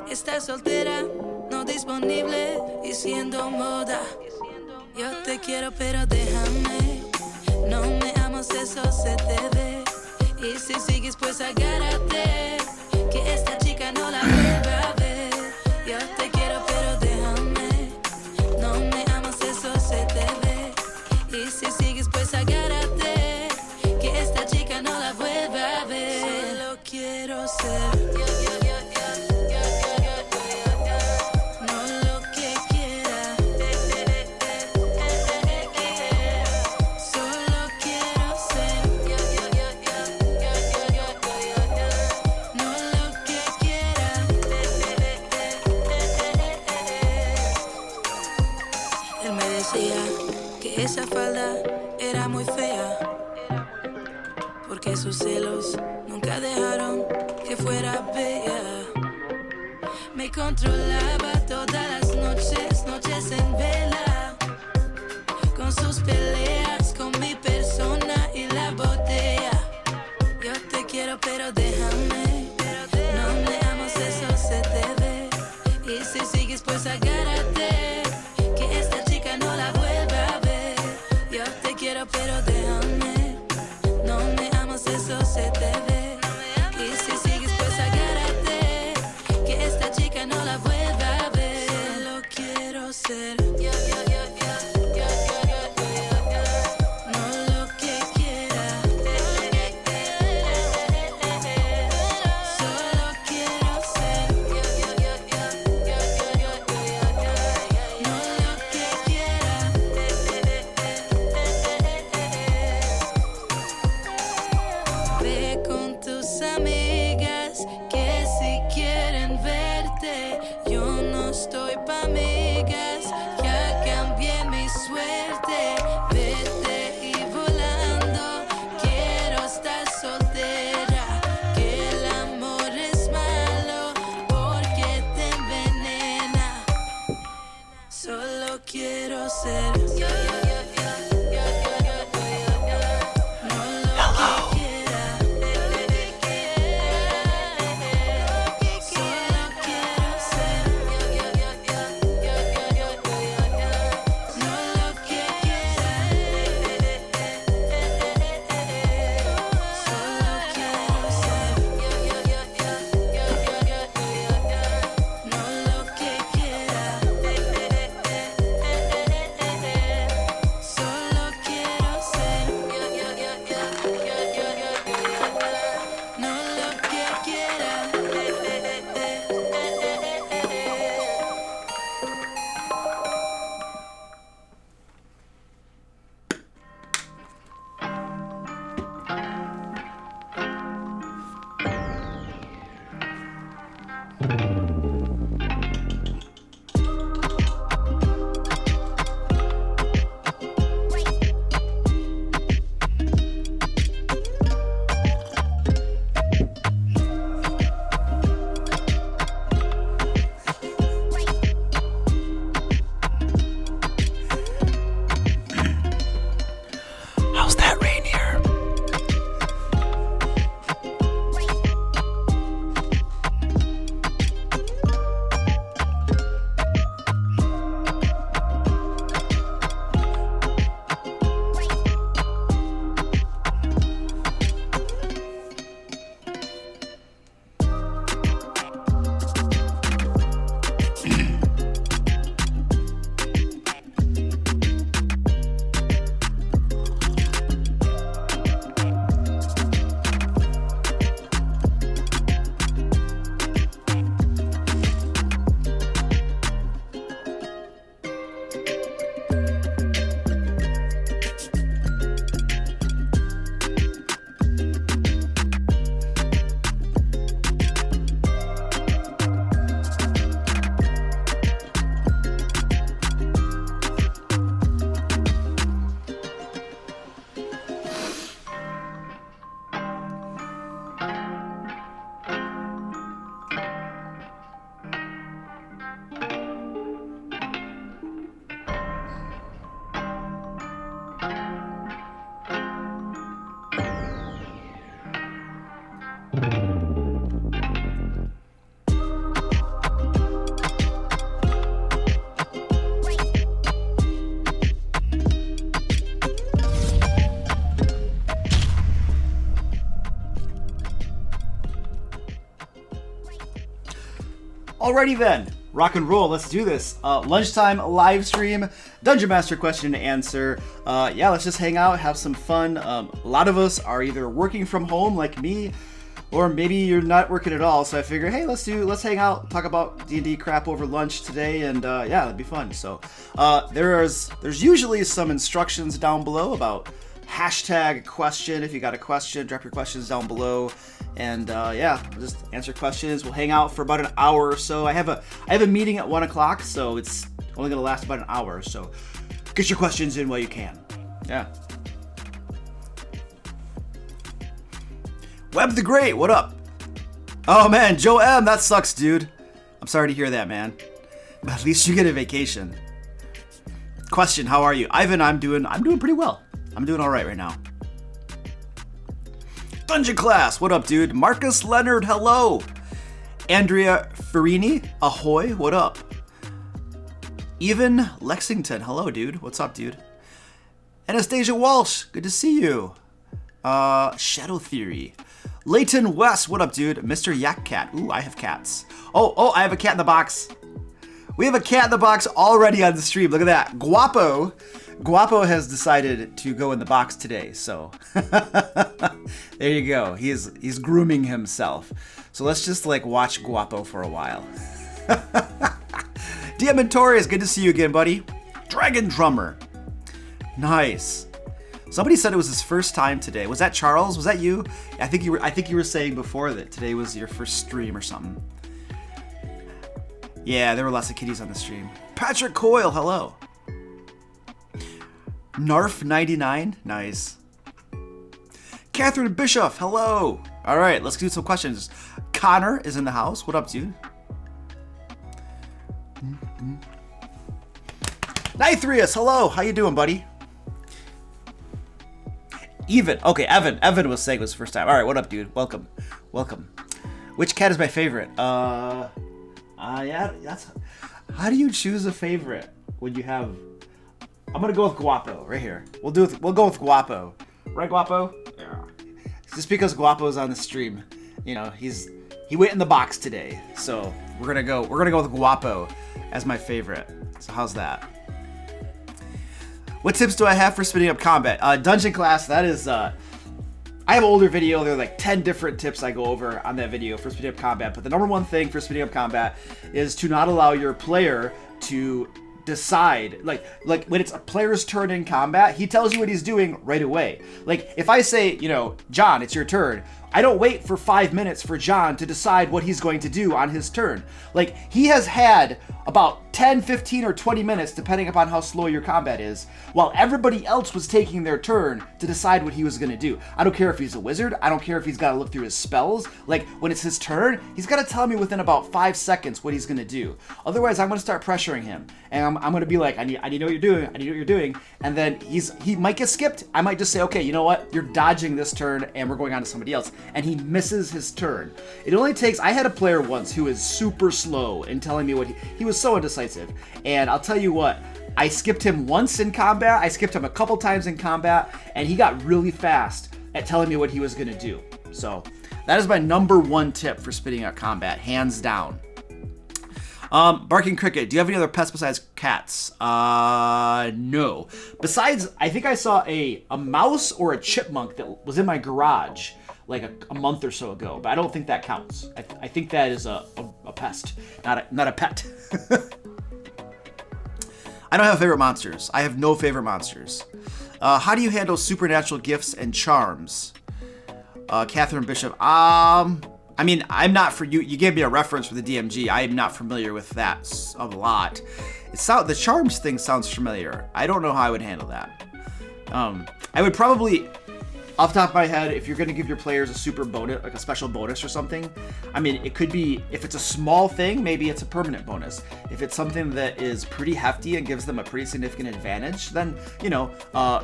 Estás soltera, no disponible y siendo moda. Yo te quiero pero déjame. No me amas, eso se te ve. Y si sigues pues agárrate, que esta chica no la vuelva a ver. Yo te quiero pero déjame. No me amas, eso se te ve. Y si sigues pues agárrate, que esta chica no la vuelva a ver. Solo quiero ser que esa falda era muy fea, porque sus celos nunca dejaron que fuera bella. Me controlaba todas las noches, noches en vela, con sus peleas, con mi persona y la botella. Yo te quiero pero déjame, no me amas, eso se te ve. Y si sigues pues agárrate, que esta chica no la vuelva a ver. Yo te quiero pero déjame, no me amas, eso se te ve. Y si sigues pues agárrate, que esta chica no la vuelva a ver. Solo quiero ser Alrighty then, rock and roll, let's do this. Lunchtime live stream, Dungeon Master question and answer. Yeah, let's just hang out, have some fun. A lot of us are either working from home like me, or maybe you're not working at all, so I figure, hey, let's hang out, talk about D&D crap over lunch today, and yeah, it'd be fun. So there's usually some instructions down below about hashtag question. If you got a question, drop your questions down below, and yeah, we'll just answer questions. We'll hang out for about an hour or so. I have a meeting at 1 o'clock, so it's only gonna last about an hour, so get your questions in while you can. Yeah. Web the Great, what up? Oh man, Joe M, that sucks, dude. I'm sorry to hear that, man. But at least you get a vacation. Question, how are you? Ivan, I'm doing pretty well. I'm doing all right now. Dungeon Class, what up, dude? Marcus Leonard, hello. Andrea Farini, ahoy, what up? Even Lexington, hello, dude. What's up, dude? Anastasia Walsh, good to see you. Shadow Theory. Leighton West, what up, dude? Mr. Yak Cat. Ooh, I have cats. Oh, I have a cat in the box. We have a cat in the box already on the stream. Look at that. Guapo has decided to go in the box today, so there you go. He's grooming himself. So let's just like watch Guapo for a while. Diamantorius, good to see you again, buddy. Dragon Drummer. Nice. Somebody said it was his first time today. Was that Charles? Was that you? I think you were saying before that today was your first stream or something. Yeah, there were lots of kitties on the stream. Patrick Coyle, hello. Narf99, nice. Catherine Bischoff, hello. All right, let's do some questions. Connor is in the house. What up, dude? Nithrius, hello. How you doing, buddy? Evan was saying it was his first time. All right, what up, dude? Welcome. Which cat is my favorite? Yeah, that's. How do you choose a favorite when you have? I'm gonna go with Guapo right here. We'll go with Guapo, right, Guapo? Yeah. Just because Guapo's on the stream, you know, he went in the box today, so we're gonna go with Guapo as my favorite. So how's that? What tips do I have for spinning up combat? Dungeon Class, that is, I have an older video. There are like 10 different tips I go over on that video for spinning up combat. But the number one thing for spinning up combat is to not allow your player to decide. Like when it's a player's turn in combat, he tells you what he's doing right away. Like if I say, you know, John, it's your turn, I don't wait for 5 minutes for John to decide what he's going to do on his turn. Like he has had about 10, 15, or 20 minutes, depending upon how slow your combat is, while everybody else was taking their turn to decide what he was going to do. I don't care if he's a wizard. I don't care if he's got to look through his spells. Like, when it's his turn, he's got to tell me within about 5 seconds what he's going to do. Otherwise, I'm going to start pressuring him. And I'm going to be like, I need to know what you're doing. I need to know what you're doing. And then he might get skipped. I might just say, okay, you know what? You're dodging this turn, and we're going on to somebody else. And he misses his turn. It only takes... I had a player once who was super slow in telling me what he was so indecisive. And I'll tell you what, I skipped him once in combat, I skipped him a couple times in combat, and he got really fast at telling me what he was going to do. So that is my number one tip for spitting out combat, hands down. Barking Cricket, do you have any other pets besides cats? No. Besides, I think I saw a mouse or a chipmunk that was in my garage like a month or so ago, but I don't think that counts. I think that is a pest, not a pet. I don't have favorite monsters. I have no favorite monsters. How do you handle supernatural gifts and charms? Catherine Bishop. I mean, I'm not for you. You gave me a reference for the DMG. I am not familiar with that a lot. The charms thing sounds familiar. I don't know how I would handle that. I would probably, off the top of my head, if you're going to give your players a super bonus, like a special bonus or something, I mean, it could be, if it's a small thing, maybe it's a permanent bonus. If it's something that is pretty hefty and gives them a pretty significant advantage, then, you know,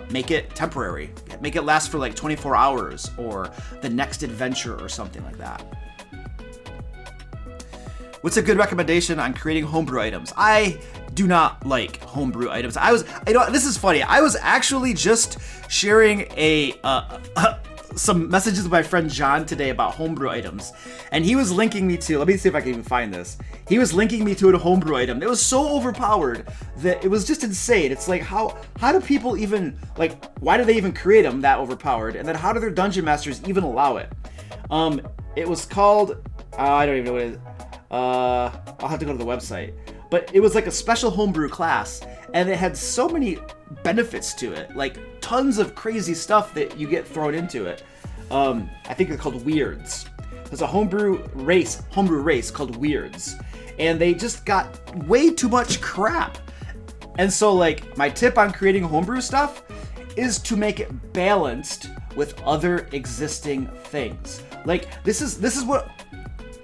make it temporary. Make it last for like 24 hours or the next adventure or something like that. What's a good recommendation on creating homebrew items? I do not like homebrew items. This is funny. I was actually just sharing some messages with my friend John today about homebrew items, and he was linking me to, let me see if I can even find this. He was linking me to a homebrew item that was so overpowered that it was just insane. It's like, how do people even, like, why do they even create them that overpowered? And then how do their dungeon masters even allow it? It was called, I don't even know what it is. I'll have to go to the website. But it was like a special homebrew class, and it had so many benefits to it, like tons of crazy stuff that you get thrown into it. I think they're called weirds. There's a homebrew race called weirds, and they just got way too much crap. And so, like, my tip on creating homebrew stuff is to make it balanced with other existing things. Like, this is what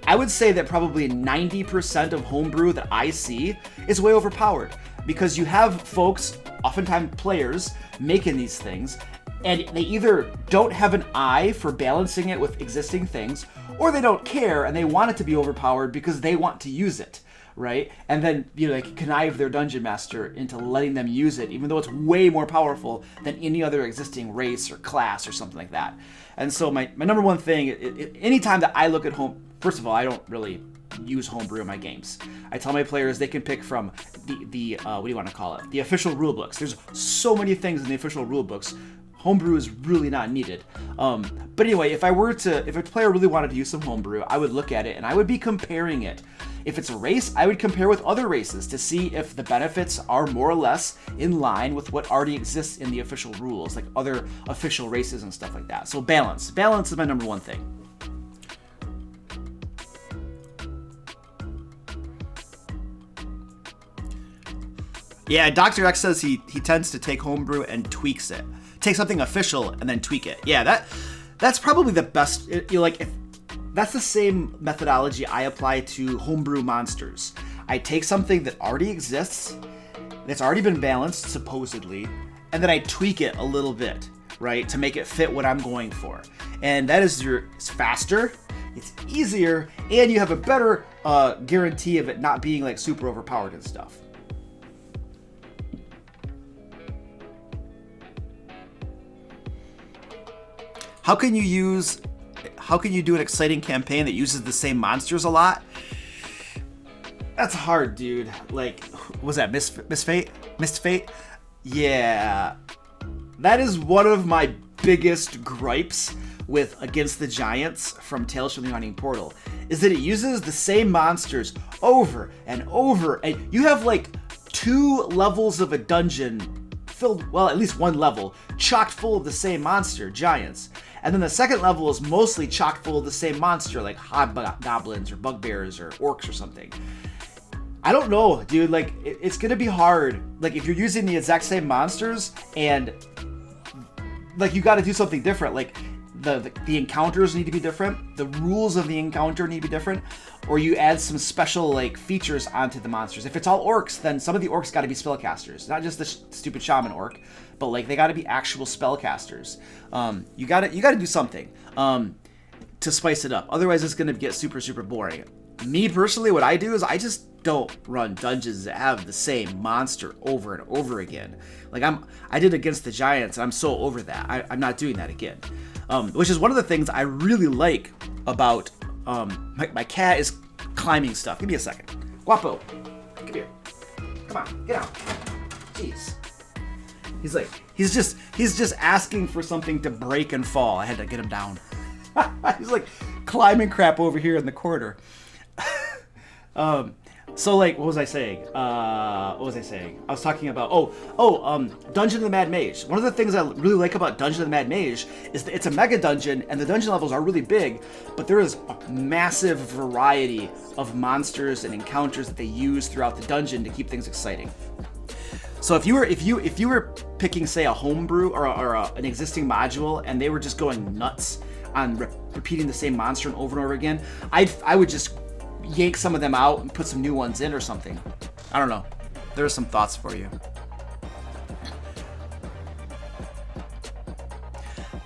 I would say that probably 90% of homebrew that I see is way overpowered, because you have folks, oftentimes players, making these things, and they either don't have an eye for balancing it with existing things, or they don't care and they want it to be overpowered because they want to use it, right? And then, you know, like, connive their dungeon master into letting them use it, even though it's way more powerful than any other existing race or class or something like that. And so my number one thing, anytime that I look at first of all, I don't really use homebrew in my games. I tell my players they can pick from the what do you want to call it? The official rule books. There's so many things in the official rule books. Homebrew is really not needed. But anyway, if a player really wanted to use some homebrew, I would look at it and I would be comparing it. If it's a race, I would compare with other races to see if the benefits are more or less in line with what already exists in the official rules, like other official races and stuff like that. So balance. Balance is my number one thing. Yeah, Dr. X says he tends to take homebrew and tweaks it. Take something official and then tweak it. Yeah, that's probably the best. That's the same methodology I apply to homebrew monsters. I take something that already exists, that's already been balanced, supposedly, and then I tweak it a little bit, right, to make it fit what I'm going for. And that is it's faster, it's easier, and you have a better guarantee of it not being like super overpowered and stuff. How can you do an exciting campaign that uses the same monsters a lot? That's hard, dude. Like, was that Mist Fate? Yeah. That is one of my biggest gripes with Against the Giants from Tales from the Unending Portal, is that it uses the same monsters over and over, and you have like 2 levels of a dungeon filled, well, at least 1 level, chocked full of the same monster, giants. And then the second level is mostly chock full of the same monster, like hobgoblins or bugbears or orcs or something. I don't know, dude. Like, it's gonna be hard. Like, if you're using the exact same monsters and, like, you gotta do something different. Like, the encounters need to be different. The rules of the encounter need to be different. Or you add some special, like, features onto the monsters. If it's all orcs, then some of the orcs gotta be spellcasters. Not just the stupid shaman orc, but, like, they gotta be actual spellcasters. You gotta do something to spice it up. Otherwise, it's gonna get super, super boring. Me, personally, what I do is I just don't run dungeons that have the same monster over and over again. Like, I did Against the Giants, and I'm so over that. I'm not doing that again. Which is one of the things I really like about my cat is climbing stuff. Give me a second. Guapo, come here. Come on, get out. Jeez. He's just asking for something to break and fall. I had to get him down. He's like climbing crap over here in the corner. So, like, what was I saying? I was talking about, Dungeon of the Mad Mage. One of the things I really like about Dungeon of the Mad Mage is that it's a mega dungeon, and the dungeon levels are really big, but there is a massive variety of monsters and encounters that they use throughout the dungeon to keep things exciting. So if you were picking, say, a homebrew or an existing module, and they were just going nuts on repeating the same monster over and over again, I would just yank some of them out and put some new ones in or something. I don't know. There are some thoughts for you.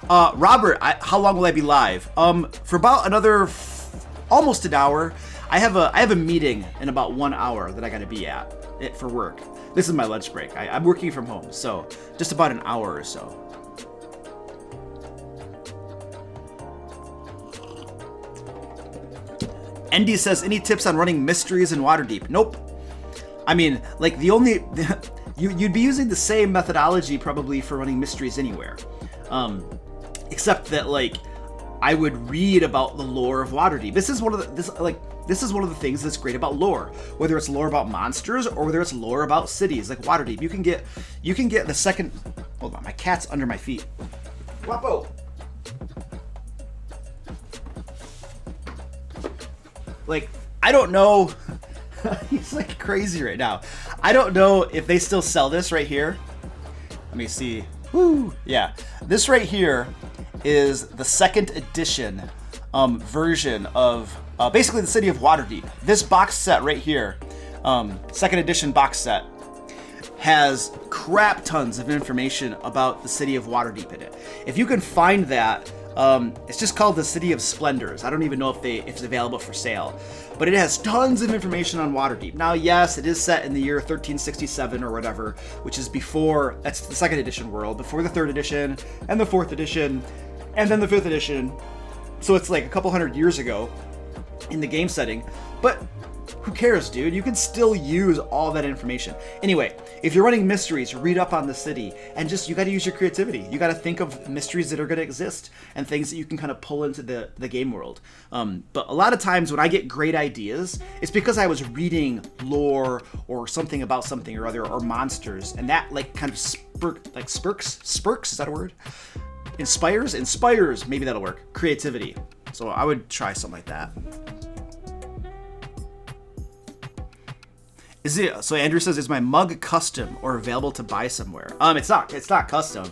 Robert, how long will I be live? For about another almost an hour. I have a meeting in about 1 hour that I got to be at for work. This is my lunch break. I'm working from home, so just about an hour or so. Andy says, any tips on running mysteries in Waterdeep? Nope. I mean, like the only you'd be using the same methodology probably for running mysteries anywhere, except that like I would read about the lore of Waterdeep. This is one of the things that's great about lore. Whether it's lore about monsters or whether it's lore about cities like Waterdeep, you can get the second. Hold on, my cat's under my feet. Guapo. Like, I don't know. He's like crazy right now. I don't know if they still sell this right here. Let me see. Woo! Yeah. This right here is the second edition version of basically the City of Waterdeep. This box set right here, second edition box set, has crap tons of information about the City of Waterdeep in it. If you can find that, it's just called the City of Splendors. I don't even know if it's available for sale, but it has tons of information on Waterdeep. Now, yes, it is set in the year 1367 or whatever, which is before, that's the second edition world, before the third edition and the fourth edition, and then the fifth edition. So it's like a couple hundred years ago in the game setting, but who cares, dude? You can still use all that information. Anyway, if you're running mysteries, read up on the city, and you got to use your creativity. You got to think of mysteries that are going to exist and things that you can kind of pull into the game world. But a lot of times when I get great ideas, it's because I was reading lore or something about something or other, or monsters, and that like kind of spurks, is that a word? Inspires, maybe that'll work, creativity. So I would try something like that. So Andrew says, is my mug custom or available to buy somewhere? It's not custom.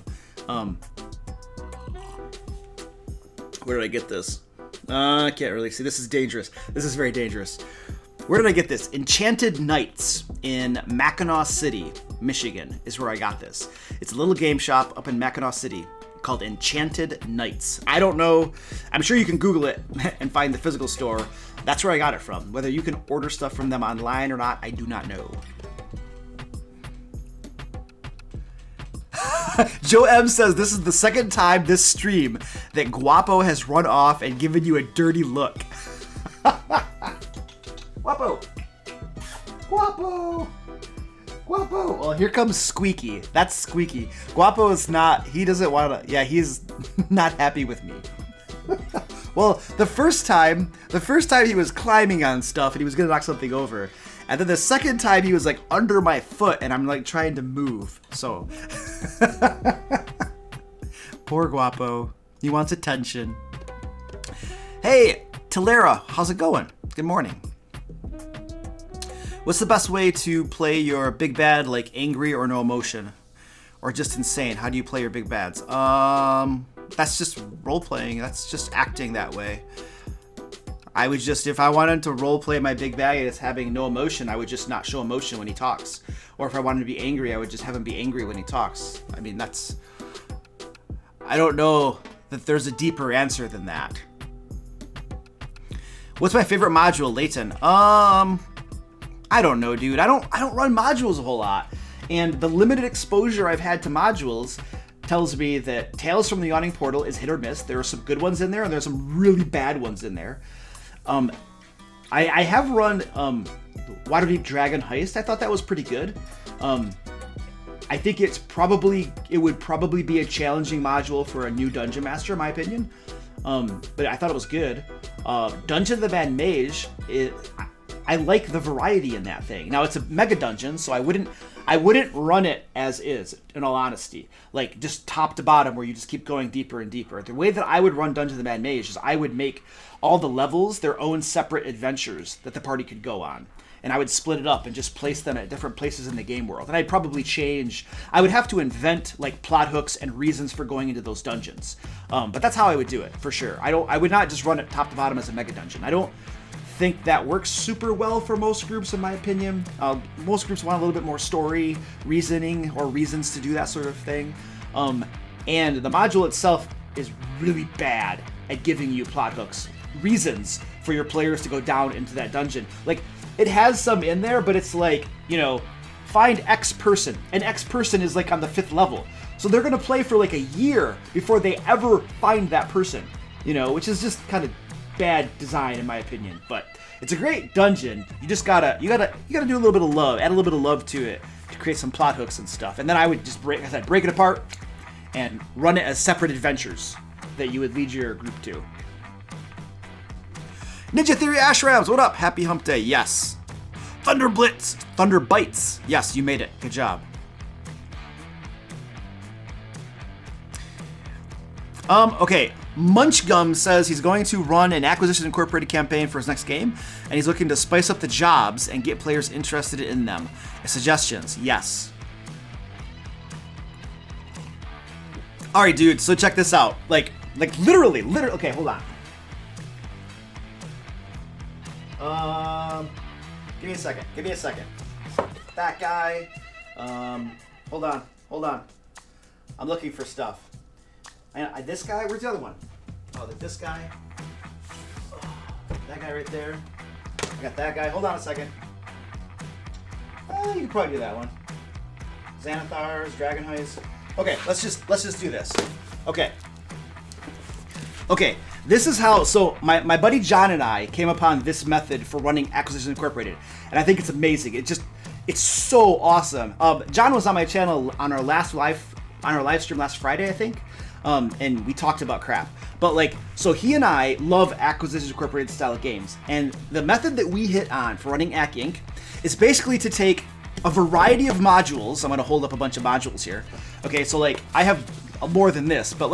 Where did I get this? I can't really see. This is dangerous. This is very dangerous. Where did I get this? Enchanted Nights in Mackinac City, Michigan is where I got this. It's a little game shop up in Mackinac City called Enchanted Nights. I don't know. I'm sure you can Google it and find the physical store. That's where I got it from. Whether you can order stuff from them online or not, I do not know. Joe M says, this is the second time this stream that Guapo has run off and given you a dirty look. Guapo! Guapo! Guapo! Well, here comes Squeaky. That's Squeaky. Guapo is not, he doesn't want to, yeah, he's not happy with me. Well, the first time he was climbing on stuff and he was gonna knock something over. And then the second time he was like under my foot and I'm like trying to move. So poor Guapo. He wants attention. Hey, Talera, how's it going? Good morning. What's the best way to play your big bad, like angry or no emotion? Or just insane? How do you play your big bads? That's just role-playing. That's just acting that way. I would just, if I wanted to role-play my big bad and it's having no emotion, I would just not show emotion when he talks. Or if I wanted to be angry, I would just have him be angry when he talks. I mean, that's... I don't know that there's a deeper answer than that. What's my favorite module, Layton? I don't know, dude. I don't run modules a whole lot. And the limited exposure I've had to modules tells me that Tales from the Yawning Portal is hit or miss. There are some good ones in there, and there's some really bad ones in there. I have run Waterdeep Dragon Heist. I thought that was pretty good. I think it would probably be a challenging module for a new Dungeon Master, in my opinion. But I thought it was good. Dungeon of the Mad Mage, I like the variety in that thing. Now it's a mega dungeon, so I wouldn't run it as is, in all honesty. Like, just top to bottom, where you just keep going deeper and deeper. The way that I would run Dungeon of the Mad Mage is I would make all the levels their own separate adventures that the party could go on. And I would split it up and just place them at different places in the game world. And I'd probably I would have to invent, like, plot hooks and reasons for going into those dungeons. But that's how I would do it, for sure. I would not just run it top to bottom as a mega dungeon. I don't think that works super well for most groups, in my opinion. Most groups want a little bit more story, reasoning, or reasons to do that sort of thing. And the module itself is really bad at giving you plot hooks, reasons for your players to go down into that dungeon. Like, it has some in there, but it's like, find X person, and X person is like on the 5th level. So they're gonna play for like a year before they ever find that person, which is just kind of bad design in my opinion, but it's a great dungeon. You just gotta do a little bit of love, add a little bit of love to it to create some plot hooks and stuff. And then I would just break it apart and run it as separate adventures that you would lead your group to. Ninja Theory Ashrams, what up? Happy Hump Day, yes. Thunder Bites, yes, you made it. Good job. Okay, Munchgum says he's going to run an Acquisitions Incorporated campaign for his next game, and he's looking to spice up the jobs and get players interested in them. Suggestions, yes. All right, dude, so check this out. Like literally, okay, hold on. Give me a second. That guy, hold on. I'm looking for stuff. And this guy, where's the other one? Oh, this guy. That guy right there. I got that guy. Hold on a second. You can probably do that one. Xanathars, Dragon Heist. Okay, let's just do this. Okay, this is how, so my buddy John and I came upon this method for running Acquisitions Incorporated, and I think it's amazing. It's so awesome. John was on my channel on our live stream last Friday, I think. And we talked about crap. But so he and I love Acquisitions Incorporated style of games. And the method that we hit on for running Acq Inc. is basically to take a variety of modules. I'm going to hold up a bunch of modules here. Okay, so I have more than this, but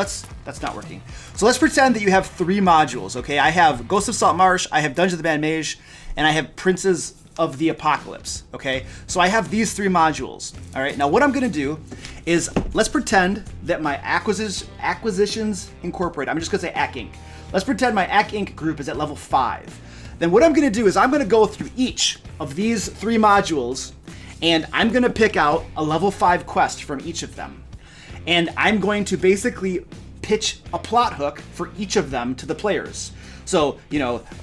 that's not working. So let's pretend that you have 3 modules, okay? I have Ghost of Saltmarsh, I have Dungeons of the Bad Mage, and I have Princes of the Apocalypse, okay? So I have these 3 modules, all right? Now what I'm gonna do is, let's pretend that my Acquisitions Incorporated, I'm just gonna say Acq Inc. Let's pretend my Acq Inc. group is at level 5. Then what I'm gonna do is I'm gonna go through each of these 3 modules, and I'm gonna pick out a level 5 quest from each of them. And I'm going to basically pitch a plot hook for each of them to the players. So,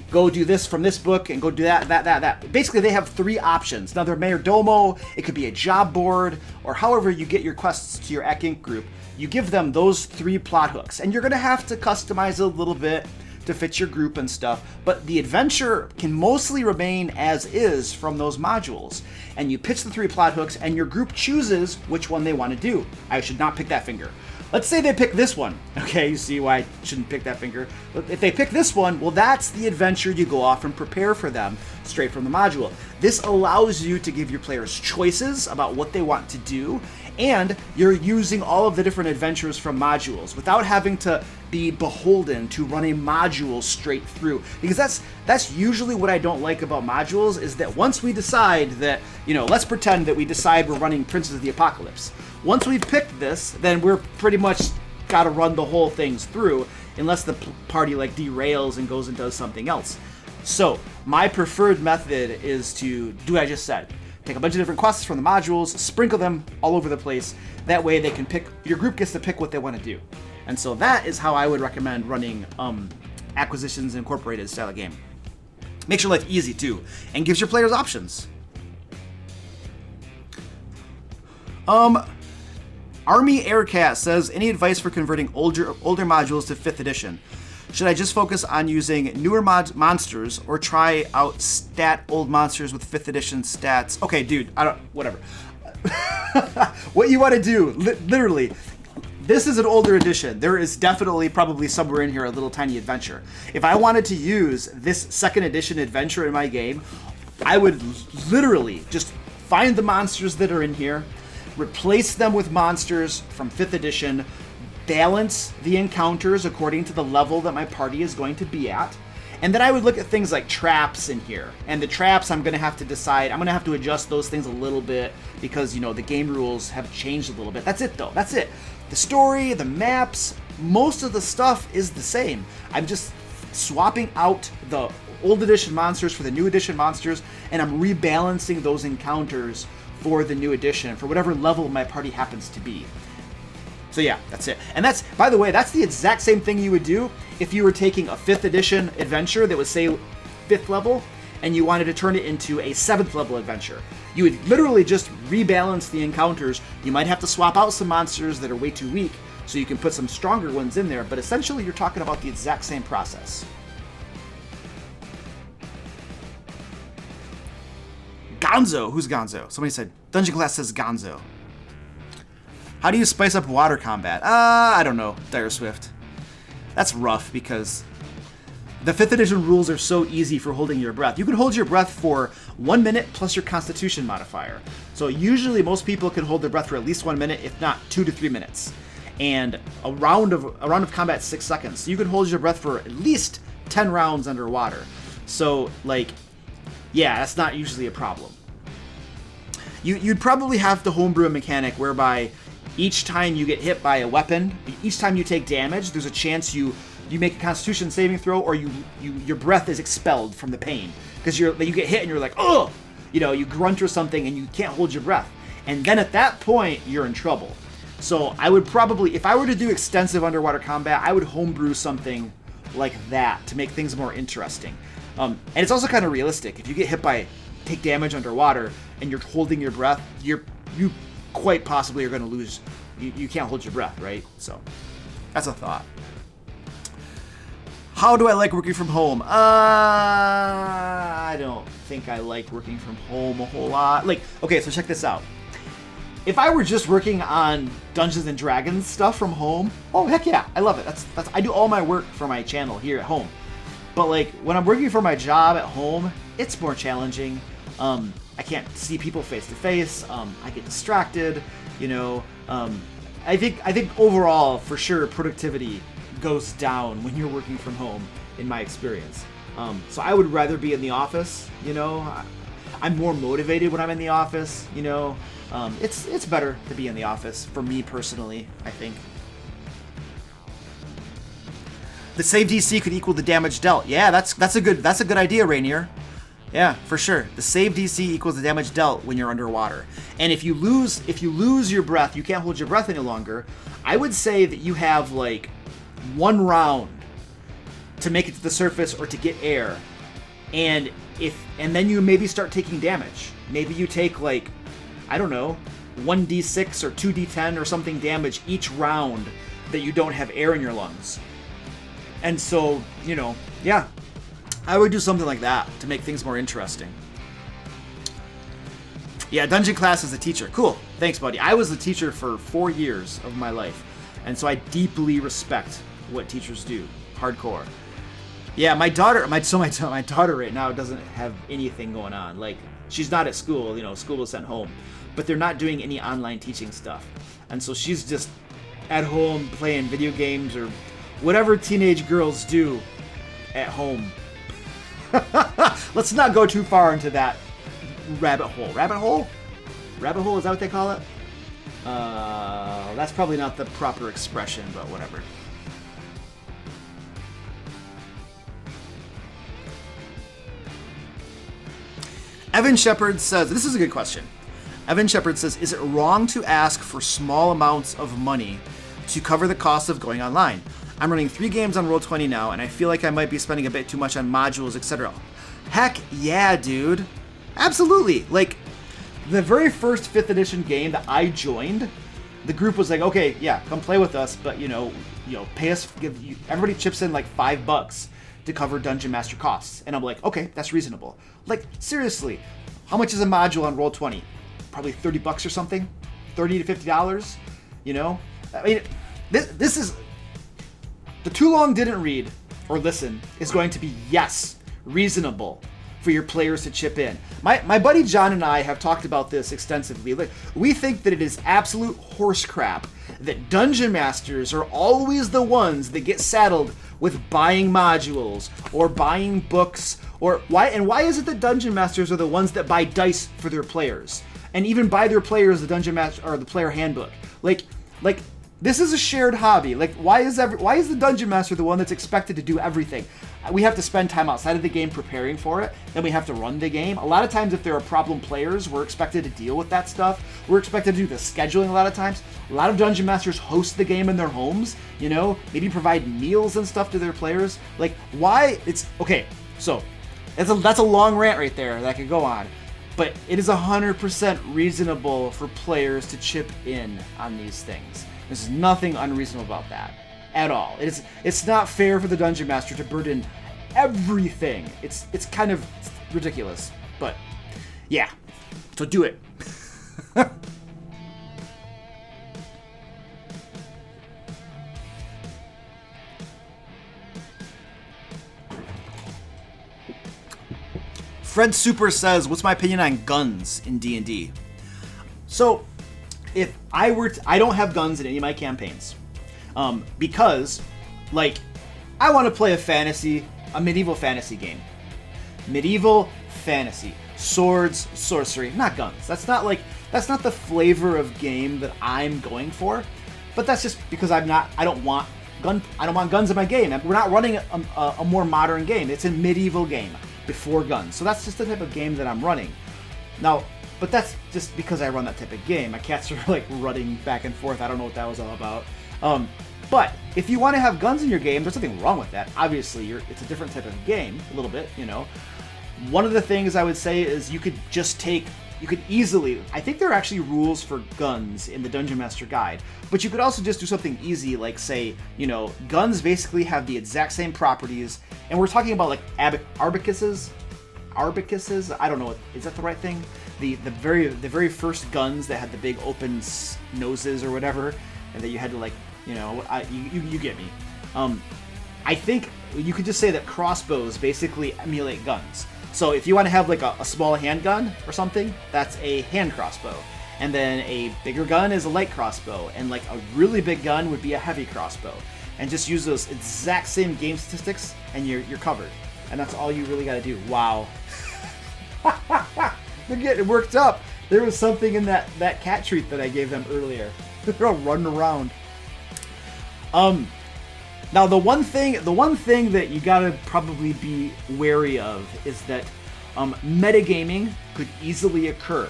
go do this from this book and go do that. Basically, they have 3 options. Another Mayordomo, it could be a job board, or however you get your quests to your Acq Inc. group. You give them those 3 plot hooks, and you're going to have to customize a little bit to fit your group and stuff, but the adventure can mostly remain as is from those modules. And you pitch the 3 plot hooks, and your group chooses which one they want to do. I should not pick that finger. Let's say they pick this one. Okay, you see why I shouldn't pick that finger. If they pick this one, well, that's the adventure you go off and prepare for them straight from the module. This allows you to give your players choices about what they want to do, and you're using all of the different adventures from modules without having to be beholden to run a module straight through. Because that's usually what I don't like about modules, is that once we decide that, let's pretend that we decide we're running Princes of the Apocalypse. Once we've picked this, then we're pretty much got to run the whole things through, unless the party derails and goes and does something else. So my preferred method is to do what I just said. Take a bunch of different quests from the modules, sprinkle them all over the place. That way they can pick, your group gets to pick what they want to do. And so that is how I would recommend running Acquisitions Incorporated style of game. Makes your life easy too, and gives your players options. Army Aircat says, any advice for converting older modules to 5th edition? Should I just focus on using newer monsters, or try out old monsters with 5th edition stats? Okay, dude, whatever. What you want to do, literally, this is an older edition. There is definitely probably somewhere in here a little tiny adventure. If I wanted to use this 2nd edition adventure in my game, I would literally just find the monsters that are in here, replace them with monsters from 5th edition, balance the encounters according to the level that my party is going to be at, and then I would look at things like traps in here. And the traps, I'm going to have to decide, I'm going to have to adjust those things a little bit, because, the game rules have changed a little bit. That's it, though. That's it. The story, the maps, most of the stuff is the same. I'm just swapping out the old edition monsters for the new edition monsters, and I'm rebalancing those encounters for the new edition, for whatever level my party happens to be. So yeah, that's it. And that's, by the way, that's the exact same thing you would do if you were taking a 5th edition adventure that was, say, 5th level, and you wanted to turn it into a 7th level adventure. You would literally just rebalance the encounters. You might have to swap out some monsters that are way too weak, so you can put some stronger ones in there, but essentially you're talking about the exact same process. Gonzo. Who's Gonzo? Somebody said, Dungeon Class says Gonzo. How do you spice up water combat? I don't know, Dire Swift. That's rough because the 5th edition rules are so easy for holding your breath. You can hold your breath for 1 minute plus your Constitution modifier. So usually most people can hold their breath for at least 1 minute, if not 2 to 3 minutes. And a round of combat is 6 seconds. So you can hold your breath for at least 10 rounds underwater. So, like, yeah, that's not usually a problem. You'd probably have to homebrew a mechanic whereby each time you get hit by a weapon, each time you take damage, there's a chance you make a Constitution saving throw, or your breath is expelled from the pain because you get hit and you're like, oh, you grunt or something and you can't hold your breath, and then at that point you're in trouble. So I would probably, if I were to do extensive underwater combat, I would homebrew something like that to make things more interesting. And it's also kind of realistic. If you get hit take damage underwater and you're holding your breath, you quite possibly are going to lose. You can't hold your breath, right? So that's a thought. How do I like working from home? I don't think I like working from home a whole lot. Like, okay, so check this out. If I were just working on Dungeons and Dragons stuff from home, oh heck yeah, I love it. That's I do all my work for my channel here at home. But like when I'm working for my job at home, it's more challenging. I can't see people face to face. I get distracted. I think overall, for sure, productivity goes down when you're working from home, in my experience. So I would rather be in the office. I'm more motivated when I'm in the office. It's better to be in the office for me personally, I think. The save DC could equal the damage dealt. Yeah, that's a good idea, Rainier. Yeah, for sure. The save DC equals the damage dealt when you're underwater. And if you lose your breath, you can't hold your breath any longer. I would say that you have like 1 round to make it to the surface or to get air. And then you maybe start taking damage. Maybe you take like, I don't know, 1d6 or 2d10 or something damage each round that you don't have air in your lungs. And so, yeah, I would do something like that to make things more interesting. Yeah, Dungeon Class as a teacher. Cool. Thanks, buddy. I was a teacher for 4 years of my life, and so I deeply respect what teachers do. Hardcore. Yeah, my daughter right now doesn't have anything going on. Like, she's not at school. School was sent home, but they're not doing any online teaching stuff, and so she's just at home playing video games or whatever teenage girls do at home. Let's not go too far into that rabbit hole. Rabbit hole? Rabbit hole, is that what they call it? That's probably not the proper expression, but whatever. Evan Shepard says, this is a good question. Evan Shepard says, is it wrong to ask for small amounts of money to cover the cost of going online? I'm running 3 games on Roll20 now, and I feel like I might be spending a bit too much on modules, etc. Heck yeah, dude. Absolutely. Like, the very first 5th edition game that I joined, the group was like, okay, yeah, come play with us, but, pay us, everybody chips in like $5 to cover Dungeon Master costs. And I'm like, okay, that's reasonable. Like, seriously, how much is a module on Roll20? Probably $30 or something? $30 to $50, I mean, this is... The too long didn't read or listen is going to be, yes, reasonable for your players to chip in. My buddy John and I have talked about this extensively. Like, we think that it is absolute horse crap that Dungeon Masters are always the ones that get saddled with buying modules or buying books, or why is it that Dungeon Masters are the ones that buy dice for their players and even buy their players the Dungeon Master or the player handbook? Like this is a shared hobby. Like, why is the Dungeon Master the one that's expected to do everything? We have to spend time outside of the game preparing for it. Then we have to run the game. A lot of times, if there are problem players, we're expected to deal with that stuff. We're expected to do the scheduling a lot of times. A lot of Dungeon Masters host the game in their homes, maybe provide meals and stuff to their players. Like, why? It's okay. So that's a long rant right there that I could go on. But it is 100% reasonable for players to chip in on these things. There's nothing unreasonable about that at all. It's not fair for the Dungeon Master to burden everything. It's kind of ridiculous. But yeah, So do it. Fred Super says, what's my opinion on guns in D&D? So, if I were to, I don't have guns in any of my campaigns. Because, like, I want to play a medieval fantasy game. Medieval fantasy. Swords, sorcery, not guns. That's not the flavor of game that I'm going for. But that's just because I don't want guns in my game. We're not running a more modern game. It's a medieval game before guns. So that's just the type of game that I'm running. Now, but that's just because I run that type of game. My cats are like running back and forth. I don't know what that was all about. But if you want to have guns in your game, there's nothing wrong with that. Obviously, it's a different type of game, a little bit, you know. One of the things I would say is you could easily, I think there are actually rules for guns in the Dungeon Master Guide, but you could also just do something easy, like say, you know, guns basically have the exact same properties, and we're talking about like arbacuses, I don't know, is that the right thing? The very first guns that had the big open noses or whatever, and that you had to like, you know, you get me. I think you could just say that crossbows basically emulate guns. So if you want to have like a small handgun or something, that's a hand crossbow. And then a bigger gun is a light crossbow. And like a really big gun would be a heavy crossbow. And just use those exact same game statistics and you're covered. And that's all you really got to do. Wow. They're getting worked up. There was something in that cat treat that I gave them earlier. They're all running around. Now the one thing that you gotta probably be wary of is that metagaming could easily occur,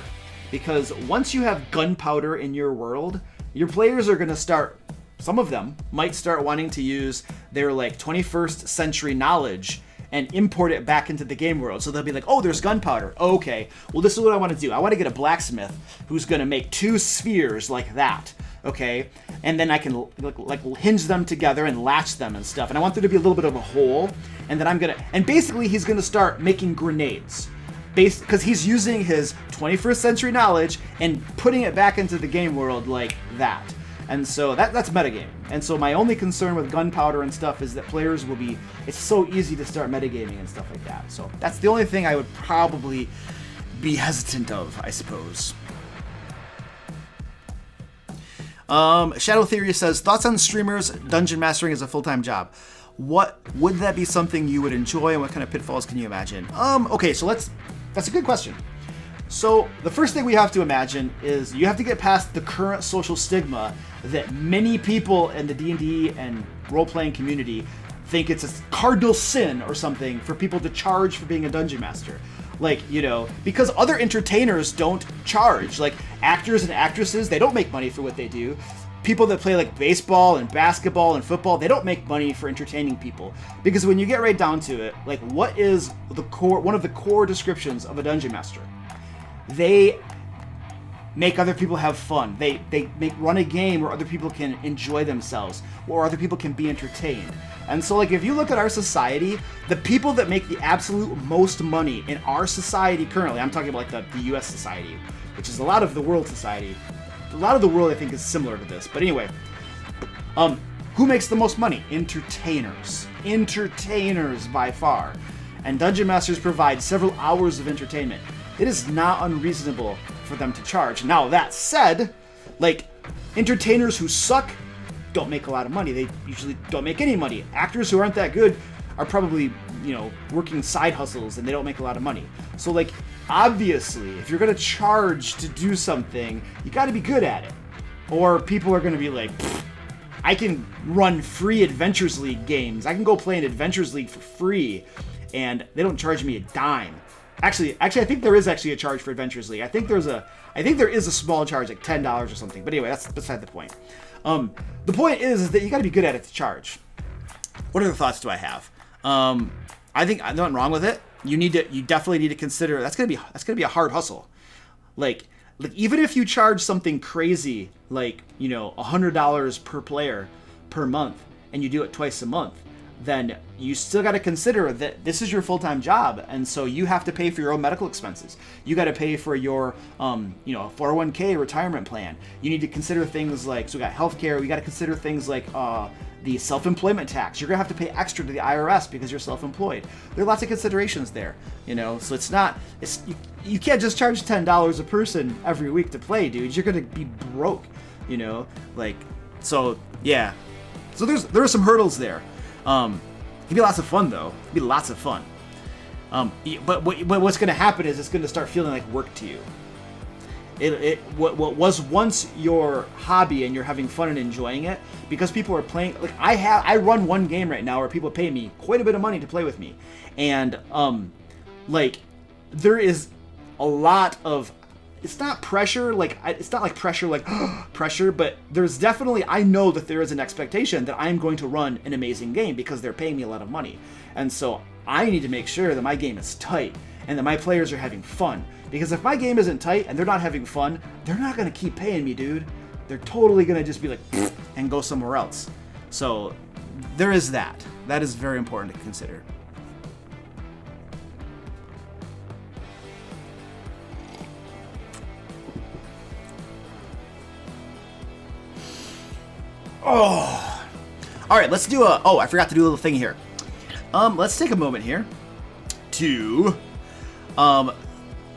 because once you have gunpowder in your world, your players are gonna start. Some of them might start wanting to use their like 21st century knowledge and import it back into the game world. So they'll be like, oh, there's gunpowder. Okay, well this is what I want to do. I want to get a blacksmith who's gonna make 2 spheres like that. Okay, and then I can like hinge them together and latch them and stuff. And I want there to be a little bit of a hole, and then basically he's gonna start making grenades, because he's using his 21st century knowledge and putting it back into the game world like that. And so that's metagaming. And so my only concern with gunpowder and stuff is that players will be. It's so easy to start metagaming and stuff like that. So that's the only thing I would probably be hesitant of, I suppose. Shadow Theory says, thoughts on streamers dungeon mastering as a full-time job. What would that be something you would enjoy, and what kind of pitfalls can you imagine? Okay, so that's a good question. So the first thing we have to imagine is you have to get past the current social stigma that many people in the D&D and role-playing community think it's a cardinal sin or something for people to charge for being a dungeon master. Like, you know, because other entertainers don't charge. Like, actors and actresses, they don't make money for what they do. People that play, like, baseball and basketball and football, they don't make money for entertaining people. Because when you get right down to it, like, what is one of the core descriptions of a dungeon master? They make other people have fun. They run a game where other people can enjoy themselves, or other people can be entertained. And so, like, if you look at our society, the people that make the absolute most money in our society currently, I'm talking about like the US society, which is a lot of the world society. A lot of the world, I think, is similar to this. But anyway, who makes the most money? Entertainers. Entertainers by far. And dungeon masters provide several hours of entertainment. It is not unreasonable for them to charge. Now, that said, like, entertainers who suck don't make a lot of money. They usually don't make any money. Actors who aren't that good are probably, you know, working side hustles, and they don't make a lot of money. So, like, obviously, if you're gonna charge to do something, you gotta be good at it. Or people are gonna be like, I can run free Adventures League games. I can go play an Adventures League for free, and they don't charge me a dime. Actually, I think there is actually a charge for Adventures League. I think there is a small charge, like $10 or something. But anyway, that's beside the point. The point is that you got to be good at it to charge. What other thoughts do I have? I think nothing wrong with it. You definitely need to consider that's gonna be a hard hustle. Like even if you charge something crazy, like, you know, $100 per player per month, and you do it twice a month, then you still got to consider that this is your full-time job, and so you have to pay for your own medical expenses. You got to pay for your 401k retirement plan. You need to consider things like, so we got healthcare. We got to consider things like the self-employment tax. You're gonna have to pay extra to the IRS because you're self-employed. There are lots of considerations there, so you can't just charge $10 a person every week to play, dude. You're gonna be broke, so yeah. So there are some hurdles there. It'd be lots of fun though. It'd be lots of fun. But what's gonna happen is it's gonna start feeling like work to you. What was once your hobby and you're having fun and enjoying it, because people are playing, like I run one game right now where people pay me quite a bit of money to play with me, and there is a lot of, it's not pressure, it's not like pressure like pressure, but there's definitely, I know that there is an expectation that I'm going to run an amazing game because they're paying me a lot of money, and so I need to make sure that my game is tight and that my players are having fun. Because if my game isn't tight and they're not having fun, they're not going to keep paying me, dude. They're totally going to just be like, and go somewhere else. So there is that. That is very important to consider. Oh. All right, let's do I forgot to do a little thing here. Let's take a moment here to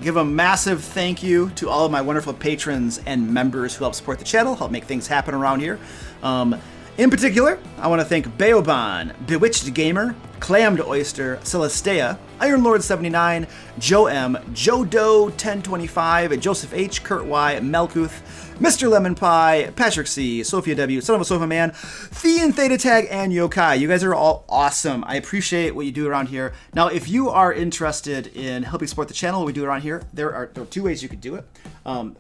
give a massive thank you to all of my wonderful patrons and members who help support the channel, help make things happen around here. In particular, I want to thank Beoban, Bewitched Gamer, Clammed Oyster, Celestea, Ironlord79, Joe M, Joe Doe 1025, Joseph H, Kurt Y, Melkuth, Mr. Lemon Pie, Patrick C, Sophia W, Son of a Sofa Man, Thean Theta Tag, and Yokai. You guys are all awesome. I appreciate what you do around here. Now, if you are interested in helping support the channel, what we do around here, there are two ways you could do it.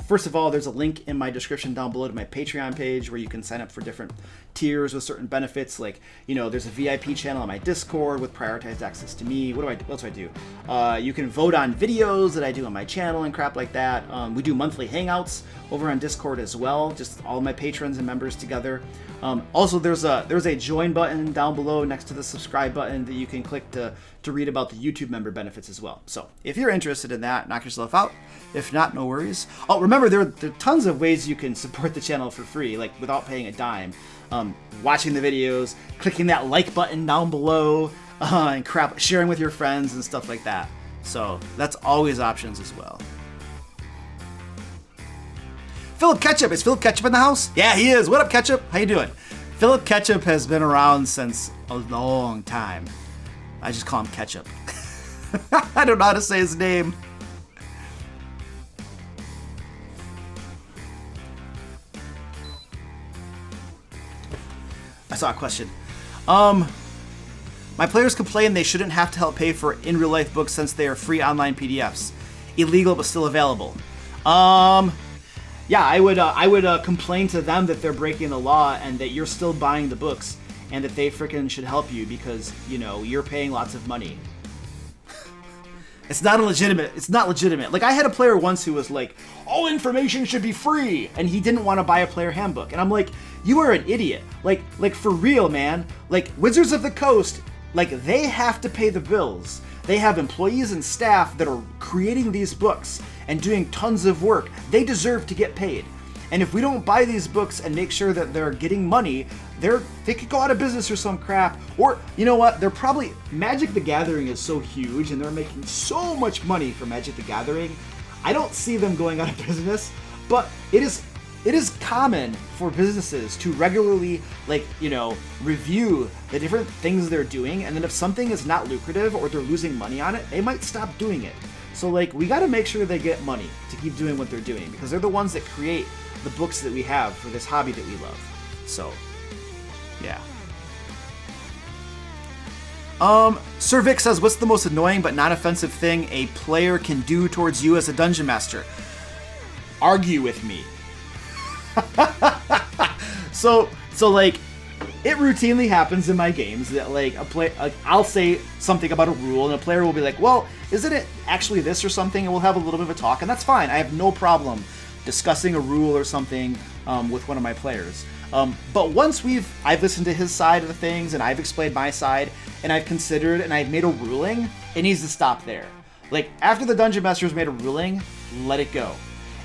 First of all, there's a link in my description down below to my Patreon page where you can sign up for different tiers with certain benefits. Like, there's a VIP channel on my Discord with prioritized access to me. What else do I do? You can vote on videos that I do on my channel and crap like that. We do monthly hangouts over on Discord as well, just all my patrons and members together. Also, there's a join button down below next to the subscribe button that you can click to read about the YouTube member benefits as well. So if you're interested in that, knock yourself out. If not, no worries. Oh, remember, there are tons of ways you can support the channel for free, like without paying a dime. Watching the videos, clicking that like button down below, and crap, sharing with your friends and stuff like that. So that's always options as well. Philip Ketchup. Is Philip Ketchup in the house? Yeah, he is. What up, Ketchup? How you doing? Philip Ketchup has been around since a long time. I just call him Ketchup. I don't know how to say his name. I saw a question. My players complain they shouldn't have to help pay for in real life books since they are free online PDFs. Illegal but still available. Yeah, I would complain to them that they're breaking the law and that you're still buying the books and that they freaking should help you because, you're paying lots of money. It's not legitimate. Like, I had a player once who was like, all information should be free, and he didn't want to buy a player handbook. And I'm like, you are an idiot. Like for real, man. Like, Wizards of the Coast, they have to pay the bills. They have employees and staff that are creating these books and doing tons of work. They deserve to get paid. And if we don't buy these books and make sure that they're getting money, they could go out of business or some crap. Or, you know what? They're probably... Magic the Gathering is so huge and they're making so much money from Magic the Gathering. I don't see them going out of business, but it is common for businesses to regularly, review the different things they're doing, and then if something is not lucrative or they're losing money on it, they might stop doing it. So, we gotta make sure they get money to keep doing what they're doing, because they're the ones that create the books that we have for this hobby that we love. So, yeah. Sir Vic says, what's the most annoying but non-offensive thing a player can do towards you as a dungeon master? Argue with me. So it routinely happens in my games that I'll say something about a rule and a player will be like, well, isn't it actually this or something? And we'll have a little bit of a talk, and that's fine. I have no problem discussing a rule or something with one of my players. But once I've listened to his side of the things, and I've explained my side, and I've considered, and I've made a ruling, it needs to stop there. Like, after the Dungeon Master's made a ruling, let it go.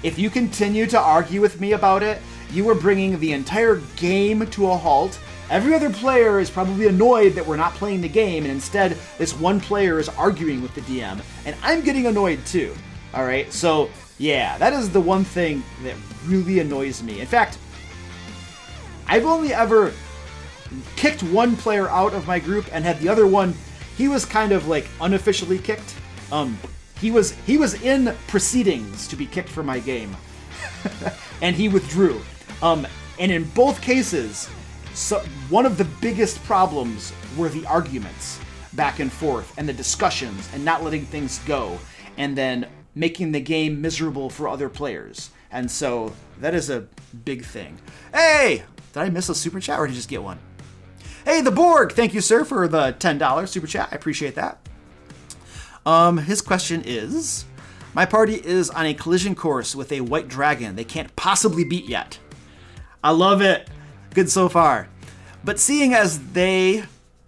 If you continue to argue with me about it, you are bringing the entire game to a halt. Every other player is probably annoyed that we're not playing the game, and instead, this one player is arguing with the DM, and I'm getting annoyed too. Alright, so, yeah, that is the one thing that really annoys me. In fact, I've only ever kicked one player out of my group and had the other one, he was kind of like unofficially kicked. He was in proceedings to be kicked from my game, and he withdrew. And in both cases, one of the biggest problems were the arguments back and forth, and the discussions, and not letting things go, and then making the game miserable for other players. And so that is a big thing. Hey, did I miss a super chat, or did you just get one? Hey, the Borg, thank you, sir, for the $10 super chat. I appreciate that. His question is, my party is on a collision course with a white dragon they can't possibly beat yet. I love it. Good so far. But seeing as they,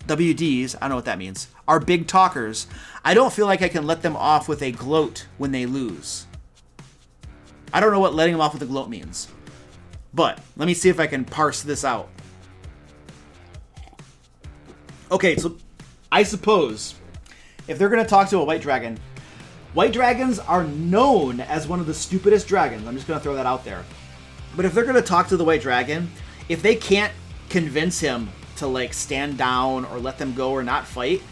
WDs, I don't know what that means, are big talkers, I don't feel like I can let them off with a gloat when they lose. I don't know what letting them off with a gloat means. But let me see if I can parse this out. Okay, so I suppose if they're going to talk to a white dragons are known as one of the stupidest dragons. I'm just going to throw that out there. But if they're going to talk to the white dragon, if they can't convince him to like stand down or let them go or not fight,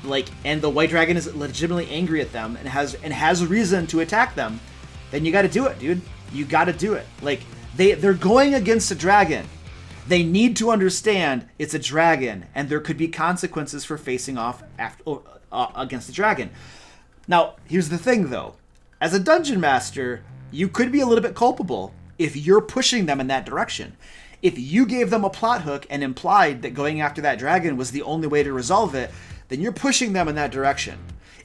like, and the white dragon is legitimately angry at them and has a reason to attack them, then you got to do it, dude. You got to do it. Like, they're going against a dragon. They need to understand it's a dragon, and there could be consequences for facing off against the dragon. Now, here's the thing, though. As a dungeon master, you could be a little bit culpable if you're pushing them in that direction. If you gave them a plot hook and implied that going after that dragon was the only way to resolve it, then you're pushing them in that direction.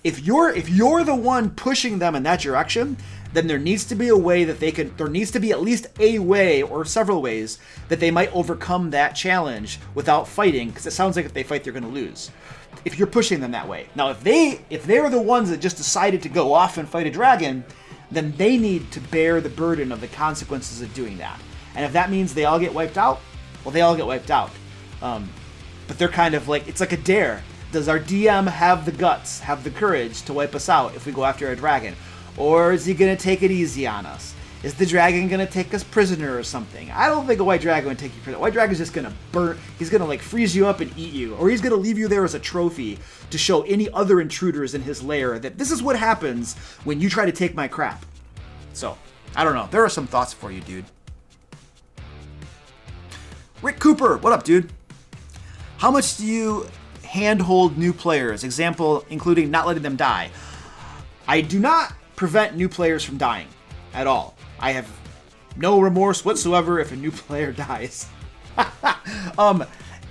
If you're the one pushing them in that direction, then there needs to be a way that there needs to be at least a way or several ways that they might overcome that challenge without fighting, because it sounds like if they fight, they're going to lose. If you're pushing them that way. Now, if they're the ones that just decided to go off and fight a dragon, then they need to bear the burden of the consequences of doing that. And if that means they all get wiped out, well, they all get wiped out. But they're kind of like, it's like a dare. Does our DM have the guts, have the courage to wipe us out if we go after a dragon? Or is he going to take it easy on us? Is the dragon going to take us prisoner or something? I don't think a white dragon would take you prisoner. A white dragon's just going to burn. He's going to like freeze you up and eat you. Or he's going to leave you there as a trophy to show any other intruders in his lair that this is what happens when you try to take my crap. So, I don't know. There are some thoughts for you, dude. Rick Cooper, what up, dude? How much do you handhold new players? Example, including not letting them die. I do not prevent new players from dying at all. I have no remorse whatsoever if a new player dies.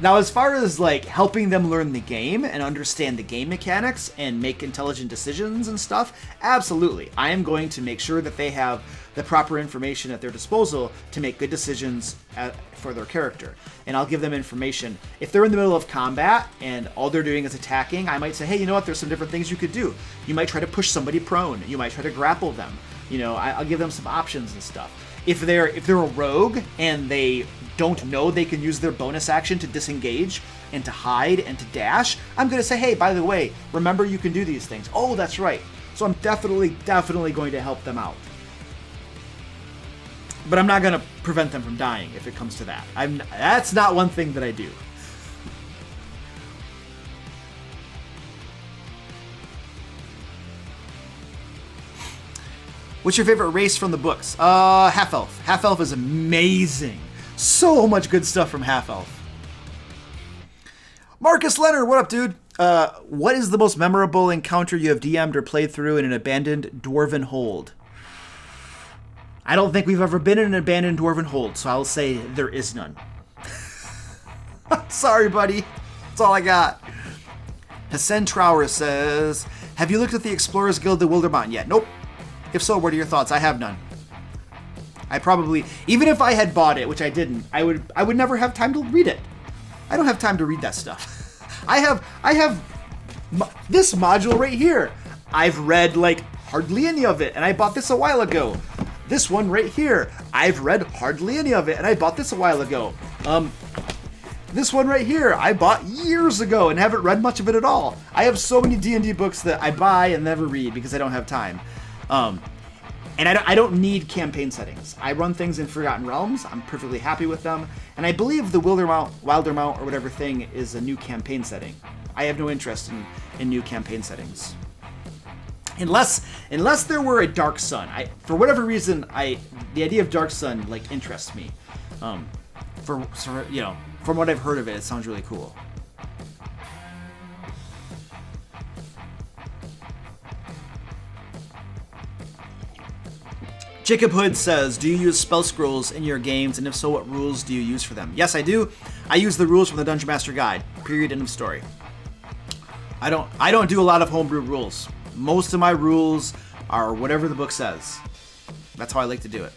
Now, as far as like helping them learn the game and understand the game mechanics and make intelligent decisions and stuff, absolutely. I am going to make sure that they have the proper information at their disposal to make good decisions for their character. And I'll give them information. If they're in the middle of combat and all they're doing is attacking, I might say, hey, you know what? There's some different things you could do. You might try to push somebody prone. You might try to grapple them. You know, I'll give them some options and stuff. If they're a rogue and they don't know they can use their bonus action to disengage and to hide and to dash, I'm going to say, hey, by the way, remember you can do these things. Oh, that's right. So I'm definitely going to help them out. But I'm not going to prevent them from dying if it comes to that. That's not one thing that I do. What's your favorite race from the books? Half-Elf. Half-Elf is amazing. So much good stuff from Half-Elf. Marcus Leonard, what up, dude? What is the most memorable encounter you have DM'd or played through in an abandoned dwarven hold? I don't think we've ever been in an abandoned dwarven hold, so I'll say there is none. Sorry, buddy. That's all I got. Hassan Trower says, have you looked at the Explorers Guild the Wildermont yet? Nope. If so, what are your thoughts? I have none. I probably, even if I had bought it, which I didn't, I would never have time to read it. I don't have time to read that stuff. I have this module right here. I've read like hardly any of it, and I bought this a while ago. This one right here, I've read hardly any of it, and I bought this a while ago. This one right here, I bought years ago and haven't read much of it at all. I have so many D&D books that I buy and never read because I don't have time. And I don't need campaign settings. I run things in Forgotten Realms. I'm perfectly happy with them. And I believe the Wildermount or whatever thing is a new campaign setting. I have no interest in new campaign settings. Unless there were a Dark Sun. For whatever reason, the idea of Dark Sun like interests me. From what I've heard of it, it sounds really cool. Jacob Hood says, do you use spell scrolls in your games, and if so, what rules do you use for them? Yes, I do. I use the rules from the Dungeon Master Guide. Period. End of story. I don't do a lot of homebrew rules. Most of my rules are whatever the book says. That's how I like to do it.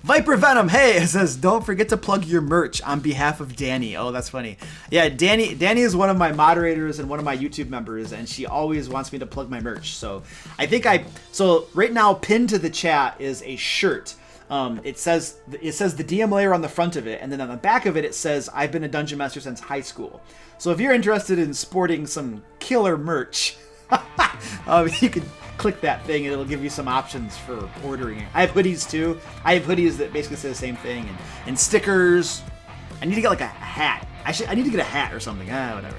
Viper Venom, hey, it says, don't forget to plug your merch on behalf of Danny. Oh, that's funny. Yeah, Danny is one of my moderators and one of my YouTube members, and she always wants me to plug my merch. So so right now, pinned to the chat is a shirt. It says the DM Lair on the front of it, and then on the back of it, it says, I've been a Dungeon Master since high school. So if you're interested in sporting some killer merch, you can click that thing and it'll give you some options for ordering it. I have hoodies too. I have hoodies that basically say the same thing, and stickers. I need to get like a hat. I need to get a hat or something. Whatever.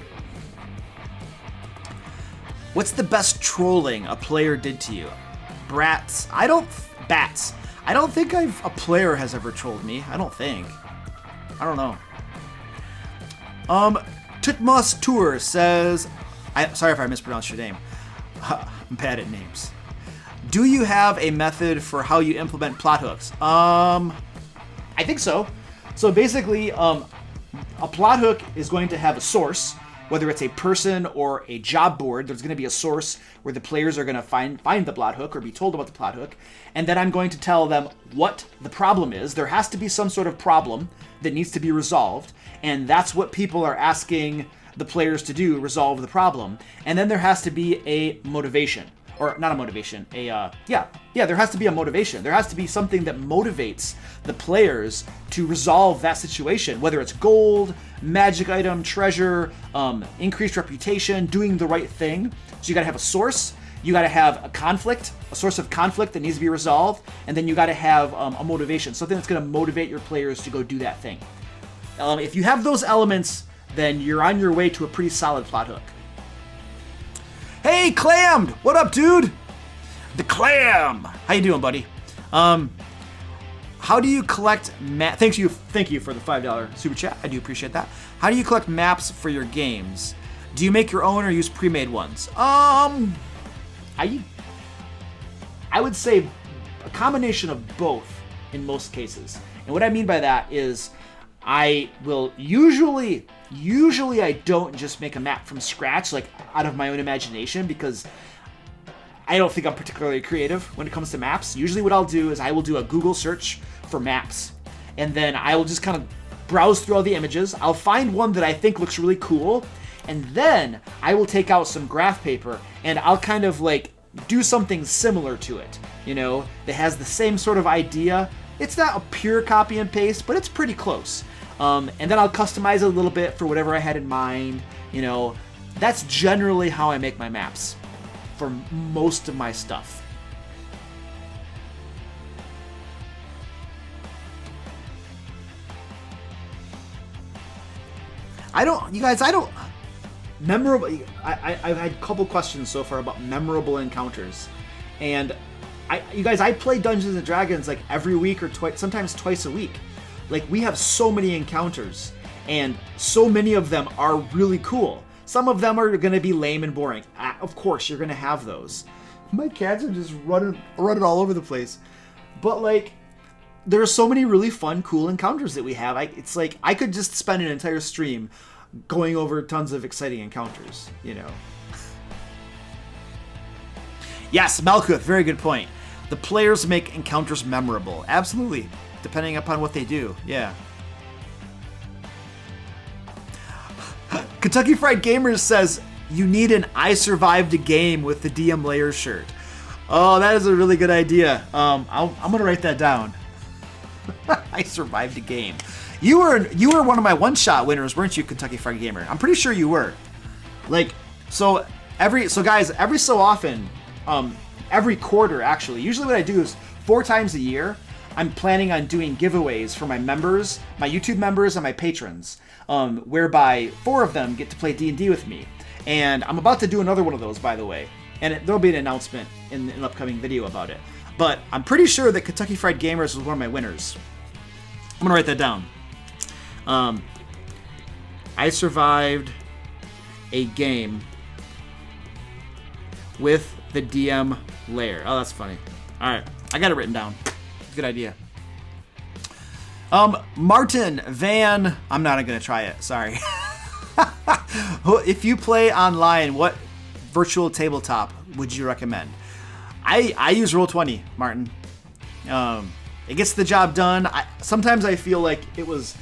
What's the best trolling a player did to you? Bats. I don't think a player has ever trolled me. I don't think. I don't know. Tutmos Tour says, sorry if I mispronounced your name. I'm bad at names. Do you have a method for how you implement plot hooks? I think so. So basically, a plot hook is going to have a source, whether it's a person or a job board. There's going to be a source where the players are going to find the plot hook or be told about the plot hook, and then I'm going to tell them what the problem is. There has to be some sort of problem that needs to be resolved, and that's what people are asking the players to do, resolve the problem. And then there has to be a motivation, or not a motivation, there has to be a motivation. There has to be something that motivates the players to resolve that situation, whether it's gold, magic item, treasure, increased reputation, doing the right thing. So you gotta have a source, you gotta have a source of conflict that needs to be resolved, and then you gotta have a motivation, something that's gonna motivate your players to go do that thing. If you have those elements, then you're on your way to a pretty solid plot hook. Hey, Clammed! What up, dude? The Clam! How you doing, buddy? How do you collect thank you for the $5 super chat. I do appreciate that. How do you collect maps for your games? Do you make your own or use pre-made ones? I would say a combination of both in most cases. And what I mean by that is I will usually I don't just make a map from scratch, like out of my own imagination, because I don't think I'm particularly creative when it comes to maps. Usually what I'll do is I will do a Google search for maps, and then I will just kind of browse through all the images. I'll find one that I think looks really cool, and then I will take out some graph paper and I'll kind of like do something similar to it, that has the same sort of idea. It's not a pure copy and paste, but it's pretty close. And then I'll customize it a little bit for whatever I had in mind. That's generally how I make my maps for most of my stuff. Memorable. I've had a couple questions so far about memorable encounters, and I play Dungeons and Dragons like every week or sometimes twice a week. Like, we have so many encounters, and so many of them are really cool. Some of them are going to be lame and boring. Of course, you're going to have those. My cats are just running all over the place. But, like, there are so many really fun, cool encounters that we have. It's like, I could just spend an entire stream going over tons of exciting encounters, Yes, Malkuth, very good point. The players make encounters memorable. Absolutely. Depending upon what they do. Yeah. Kentucky Fried Gamers says, you need an I survived a game with the DM Lair shirt. Oh, that is a really good idea. I'm going to write that down. I survived a game. You were one of my one-shot winners, weren't you, Kentucky Fried Gamer? I'm pretty sure you were. Like, guys, every so often, every quarter, actually, usually what I do is 4 times a year, I'm planning on doing giveaways for my members, my YouTube members, and my patrons, whereby 4 of them get to play D&D with me. And I'm about to do another one of those, by the way. And there'll be an announcement in an upcoming video about it. But I'm pretty sure that Kentucky Fried Gamers was one of my winners. I'm going to write that down. I survived a game with the DM Lair. Oh, that's funny. All right, I got it written down. Good idea. Martin Van, I'm not going to try it. Sorry. If you play online, what virtual tabletop would you recommend? I use Roll20, Martin. It gets the job done. Sometimes I feel like it was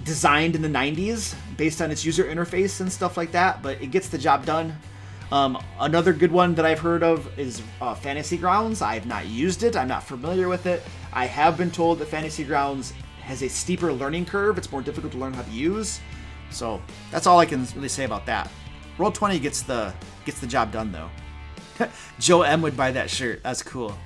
designed in the 90s based on its user interface and stuff like that, but it gets the job done. Another good one that I've heard of is Fantasy Grounds. I have not used it. I'm not familiar with it. I have been told that Fantasy Grounds has a steeper learning curve. It's more difficult to learn how to use. So that's all I can really say about that. Roll20 gets the job done though. Joe M would buy that shirt. That's cool.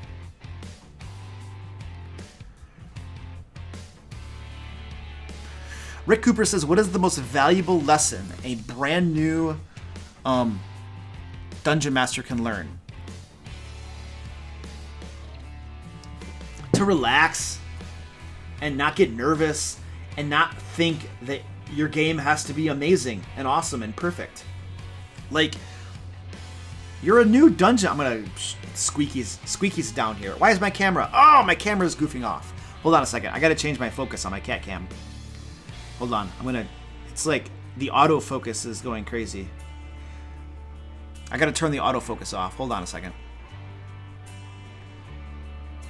Rick Cooper says, what is the most valuable lesson a brand new Dungeon Master can learn? To relax and not get nervous and not think that your game has to be amazing and awesome and perfect. Like, you're a new dungeon. I'm going to squeakies down here. Why is my camera? Oh, my camera is goofing off. Hold on a second. I got to change my focus on my cat cam. Hold on. It's like the autofocus is going crazy. I got to turn the autofocus off. Hold on a second.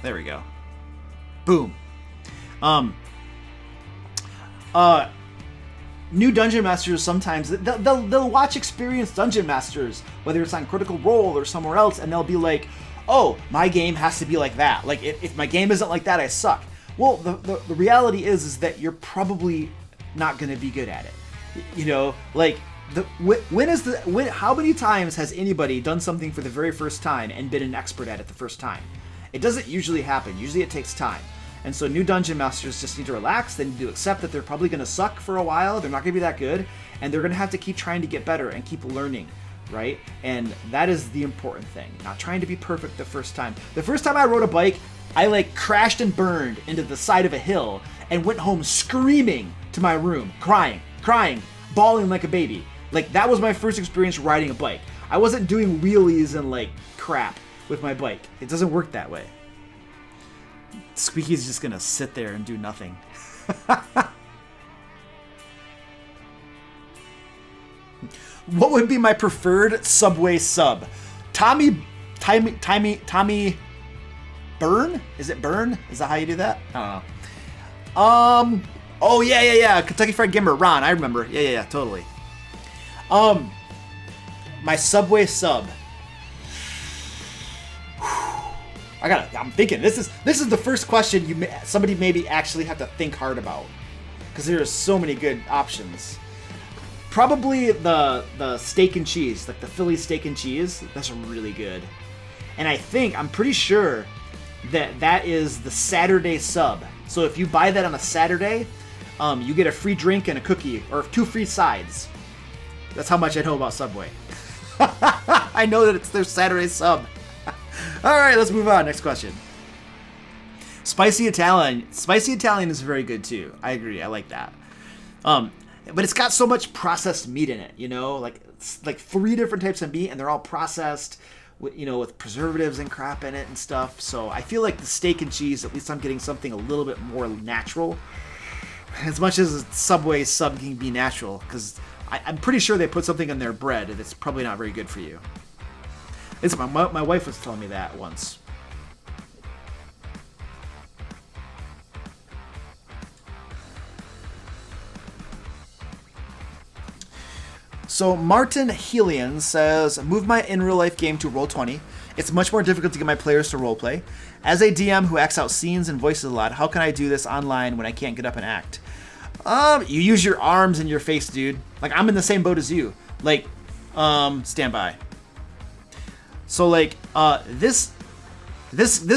There we go. Boom. New Dungeon Masters sometimes, they'll watch experienced Dungeon Masters, whether it's on Critical Role or somewhere else, and they'll be like, oh, my game has to be like that. Like, if my game isn't like that, I suck. Well, the reality is that you're probably not going to be good at it. You know, like, how many times has anybody done something for the very first time and been an expert at it the first time? It doesn't usually happen. Usually it takes time. And so new Dungeon Masters just need to relax. They need to accept that they're probably going to suck for a while. They're not going to be that good. And they're going to have to keep trying to get better and keep learning, right? And that is the important thing. Not trying to be perfect the first time. The first time I rode a bike, I crashed and burned into the side of a hill and went home screaming to my room, crying, bawling like a baby. That was my first experience riding a bike. I wasn't doing wheelies and crap with my bike. It doesn't work that way. Squeaky's just gonna sit there and do nothing. What would be my preferred Subway sub? Tommy Burn? Is it Burn? Is that how you do that? I don't know. Oh yeah. Kentucky Fried Gamer, Ron, I remember. Yeah, totally. My Subway sub. I'm thinking this is the first question somebody maybe actually have to think hard about, because there are so many good options. Probably the steak and cheese, like the Philly steak and cheese. That's really good. And I'm pretty sure that is the Saturday sub. So if you buy that on a Saturday, you get a free drink and a cookie, or 2 free sides. That's how much I know about Subway. I know that it's their Saturday sub. All right, let's move on. Next question. Spicy Italian. Spicy Italian is very good too. I agree. I like that. But it's got so much processed meat in it. You know, it's 3 different types of meat, and they're all processed with preservatives and crap in it and stuff. So I feel like the steak and cheese, at least I'm getting something a little bit more natural. As much as a Subway sub can be natural, because I'm pretty sure they put something in their bread that's probably not very good for you. My wife was telling me that once. So Martin Helian says, move my in real life game to Roll20. It's much more difficult to get my players to roleplay. As a DM who acts out scenes and voices a lot, how can I do this online when I can't get up and act? You use your arms and your face, dude. Like, I'm in the same boat as you. Like, stand by. So like, this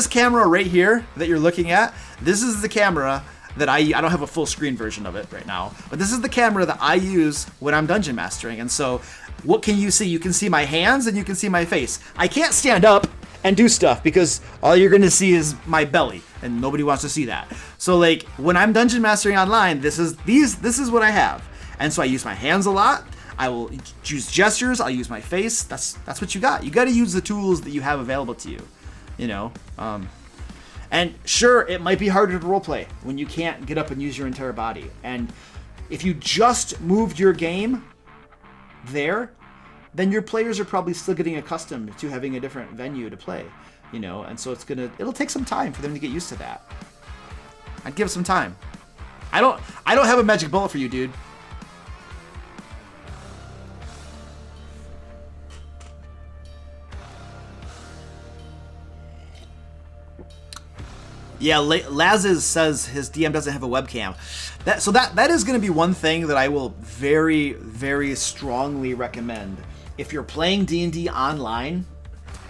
camera right here that you're looking at, this is the camera that I don't have a full screen version of it right now, but this is the camera that I use when I'm dungeon mastering. And so what can you see? You can see my hands and you can see my face. I can't stand up and do stuff because all you're going to see is my belly and nobody wants to see that. So like when I'm dungeon mastering online, this is what I have. And so I use my hands a lot. I will use gestures. I'll use my face. That's what you got. You got to use the tools that you have available to you, you know? And sure, it might be harder to roleplay when you can't get up and use your entire body. And if you just moved your game there, then your players are probably still getting accustomed to having a different venue to play, you know? And so it'll take some time for them to get used to that. I'd give it some time. I don't have a magic bullet for you, dude. Yeah, Lazes says his DM doesn't have a webcam. That is going to be one thing that I will very, very strongly recommend. If you're playing D&D online,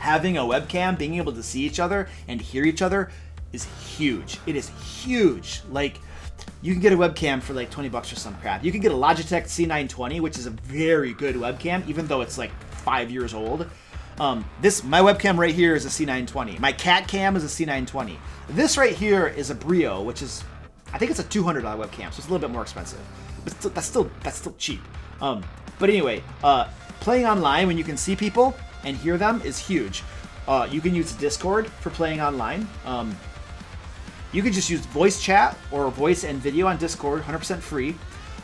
having a webcam, being able to see each other and hear each other is huge. It is huge. Like, you can get a webcam for like $20 or some crap. You can get a Logitech C920, which is a very good webcam, even though it's like 5 years old. My webcam right here is a C920. My cat cam is a C920. This right here is a Brio, which is, I think it's a $200 webcam, so it's a little bit more expensive. But that's still cheap. But anyway, playing online when you can see people and hear them is huge. You can use Discord for playing online. You can just use voice chat or voice and video on Discord, 100% free.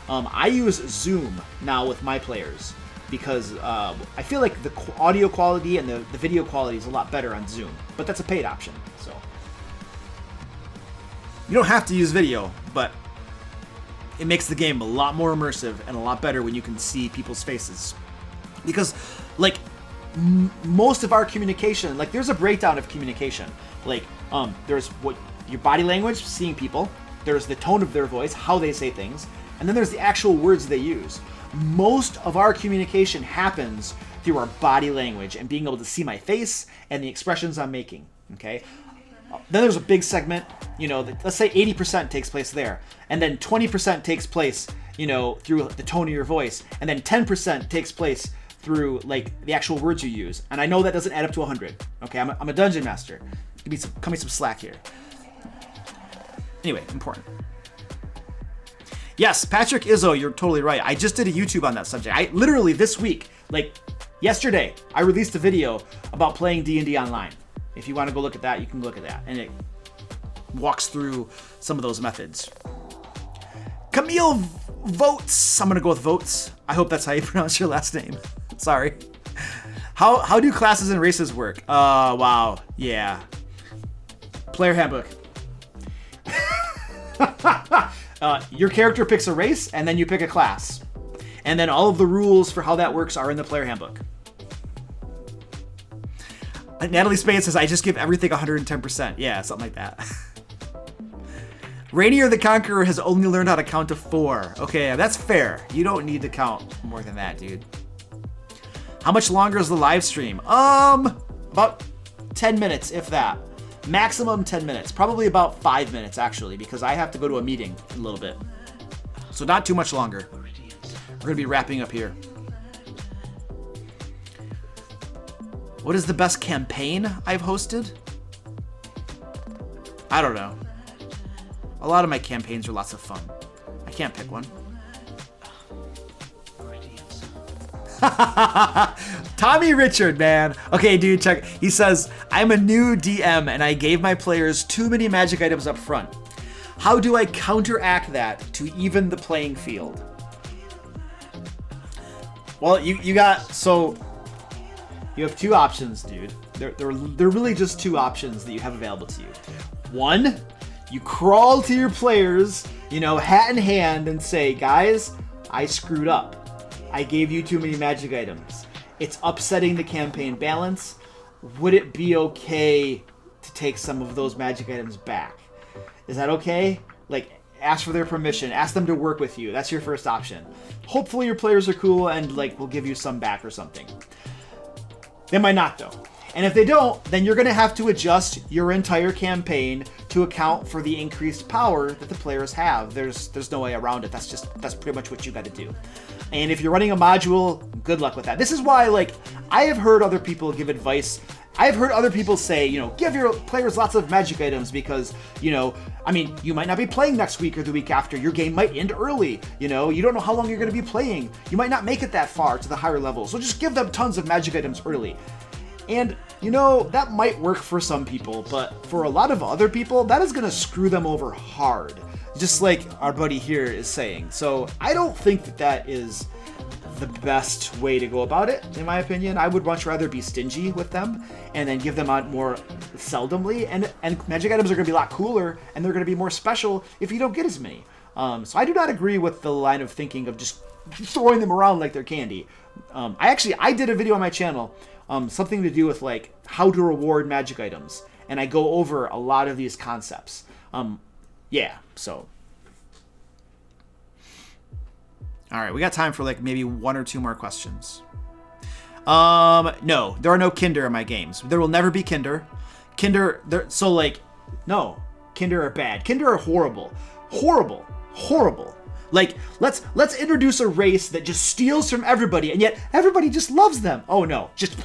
I use Zoom now with my players, because I feel like the audio quality and the video quality is a lot better on Zoom, but that's a paid option, so. You don't have to use video, but it makes the game a lot more immersive and a lot better when you can see people's faces. Because, like, most of our communication, like, there's a breakdown of communication. Like, there's what your body language, seeing people, there's the tone of their voice, how they say things, and then there's the actual words they use. Most of our communication happens through our body language and being able to see my face and the expressions I'm making, okay? Then there's a big segment, you know, let's say 80% takes place there, and then 20% takes place, you know, through the tone of your voice, and then 10% takes place through, like, the actual words you use. And I know that doesn't add up to 100, okay? I'm a dungeon master. Cut me some slack here. Anyway, important. Yes, Patrick Izzo, you're totally right. I just did a YouTube on that subject. I literally this week, like yesterday, I released a video about playing D&D online. If you want to go look at that, you can look at that. And it walks through some of those methods. Camille Votes. I'm going to go with Votes. I hope that's how you pronounce your last name. Sorry. How do classes and races work? Wow. Yeah. Player handbook. Your character picks a race, and then you pick a class. And then all of the rules for how that works are in the player handbook. Natalie Spade says, I just give everything 110%. Yeah, something like that. Rainier the Conqueror has only learned how to count to 4. Okay, that's fair. You don't need to count more than that, dude. How much longer is the live stream? About 10 minutes, if that. Maximum 10 minutes. Probably about 5 minutes, actually, because I have to go to a meeting in a little bit. So not too much longer. We're going to be wrapping up here. What is the best campaign I've hosted? I don't know. A lot of my campaigns are lots of fun. I can't pick one. Tommy Richard, man. Okay, dude, check. He says, I'm a new DM and I gave my players too many magic items up front. How do I counteract that to even the playing field? Well, you have two options, dude. They're really just two options that you have available to you. One, you crawl to your players, you know, hat in hand, and say, guys, I screwed up. I gave you too many magic items. It's upsetting the campaign balance. Would it be okay to take some of those magic items back? Is that okay? Like, ask for their permission. Ask them to work with you. That's your first option. Hopefully your players are cool and, like, will give you some back or something. They might not, though. And if they don't, then you're going to have to adjust your entire campaign to account for the increased power that the players have. There's no way around it. That's pretty much what you got to do. And if you're running a module, good luck with that. This is why, like, I have heard other people give advice. I've heard other people say, you know, give your players lots of magic items because, you know, I mean, you might not be playing next week or the week after. Your game might end early. You know, you don't know how long you're going to be playing. You might not make it that far to the higher levels. So just give them tons of magic items early. And, you know, that might work for some people, but for a lot of other people, that is going to screw them over hard. Just like our buddy here is saying. So I don't think that that is the best way to go about it, in my opinion. I would much rather be stingy with them and then give them out more seldomly. And magic items are going to be a lot cooler and they're going to be more special if you don't get as many. So I do not agree with the line of thinking of just throwing them around like they're candy. I did a video on my channel, something to do with like how to reward magic items. And I go over a lot of these concepts. Yeah, so. All right, we got time for like maybe one or two more questions. No, there are no Kinder in my games. There will never be Kinder. No, Kinder are bad. Kinder are horrible. Horrible. Like, let's introduce a race that just steals from everybody, and yet everybody just loves them. Oh no, just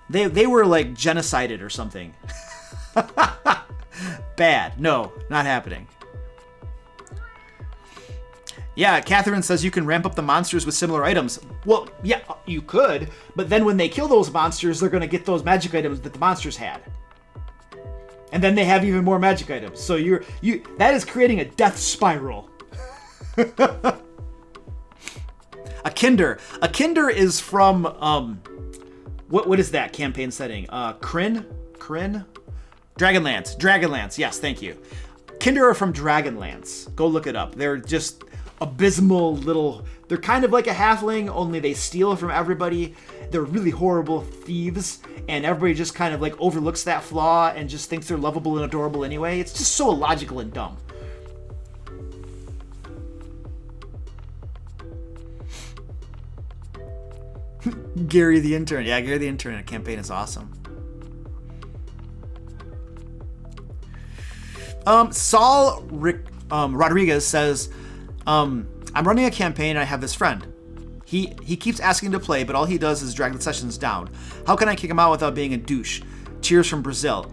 they were like genocided or something. Bad. No, not happening. Yeah, Catherine says you can ramp up the monsters with similar items. Well, yeah, you could, but then when they kill those monsters, they're going to get those magic items that the monsters had. And then they have even more magic items. So that is creating a death spiral. A Kinder. A Kinder is from what is that campaign setting? Kryn? Dragonlance. Yes, thank you. Kinder are from Dragonlance. Go look it up. They're just abysmal little. They're kind of like a halfling, only they steal from everybody. They're really horrible thieves, and everybody just kind of like overlooks that flaw and just thinks they're lovable and adorable anyway. It's just so illogical and dumb. Gary the Intern. Yeah, Gary the Intern campaign is awesome. Saul Rodriguez says, I'm running a campaign and I have this friend. He keeps asking to play, but all he does is drag the sessions down. How can I kick him out without being a douche? Cheers from Brazil.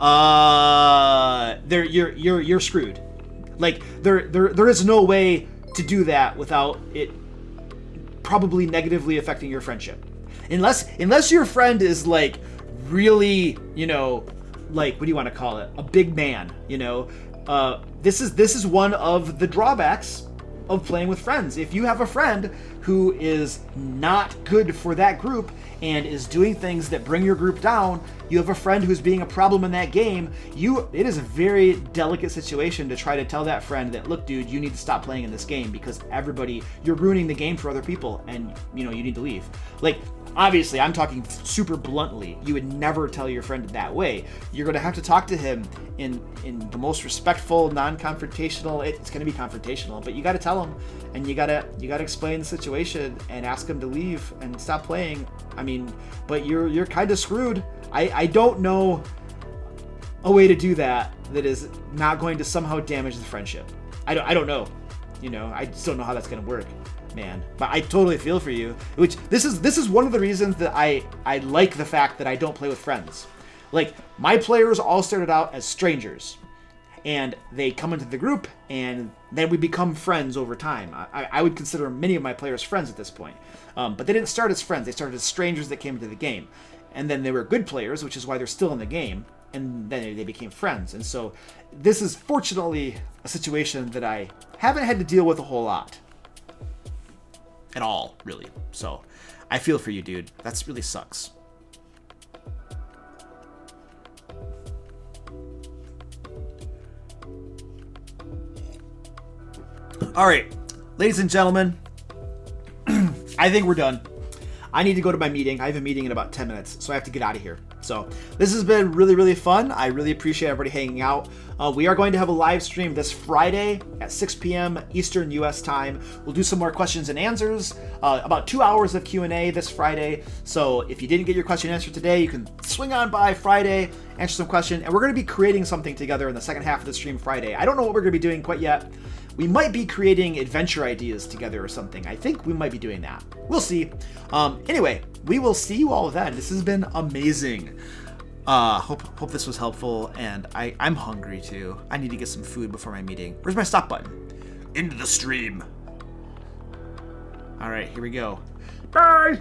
You're screwed. Like there is no way to do that without it probably negatively affecting your friendship. Unless your friend is like really, you know, like, what do you want to call it? A big man, you know. This is one of the drawbacks of playing with friends. If you have a friend who is not good for that group and is doing things that bring your group down, you have a friend who's being a problem in that game, it is a very delicate situation to try to tell that friend that, look, dude, you need to stop playing in this game because you're ruining the game for other people and, you know, you need to leave. Like, obviously, I'm talking super bluntly. You would never tell your friend that way. You're going to have to talk to him in the most respectful, non-confrontational. It's going to be confrontational, but you got to tell him, and you got to explain the situation and ask him to leave and stop playing. I mean, but you're kind of screwed. I don't know a way to do that is not going to somehow damage the friendship. I don't know. You know, I just don't know how that's going to work. Man, but I totally feel for you. Which this is one of the reasons that I like the fact that I don't play with friends. Like, my players all started out as strangers, and they come into the group, and then we become friends over time. I would consider many of my players friends at this point, but they didn't start as friends. They started as strangers that came into the game, and then they were good players, which is why they're still in the game, and then they became friends. And so this is fortunately a situation that I haven't had to deal with a whole lot. At all, really. So I feel for you, dude. That's really sucks. All right, ladies and gentlemen, I I think we're done. I need to go to my meeting. I have a meeting in about 10 minutes, so I have to get out of here. So this has been really, really fun. I really appreciate everybody hanging out. We are going to have a live stream this Friday at 6 p.m. Eastern U.S. time. We'll do some more questions and answers, about 2 hours of Q&A this Friday. So if you didn't get your question answered today, you can swing on by Friday, answer some question, and we're going to be creating something together in the second half of the stream Friday. I don't know what we're going to be doing quite yet. We might be creating adventure ideas together or something. I think we might be doing that. We'll see. Anyway, we will see you all then. This has been amazing. Hope this was helpful, and I'm hungry too. I need to get some food before my meeting. Where's my stop button? Into the stream. All right, here we go. Bye!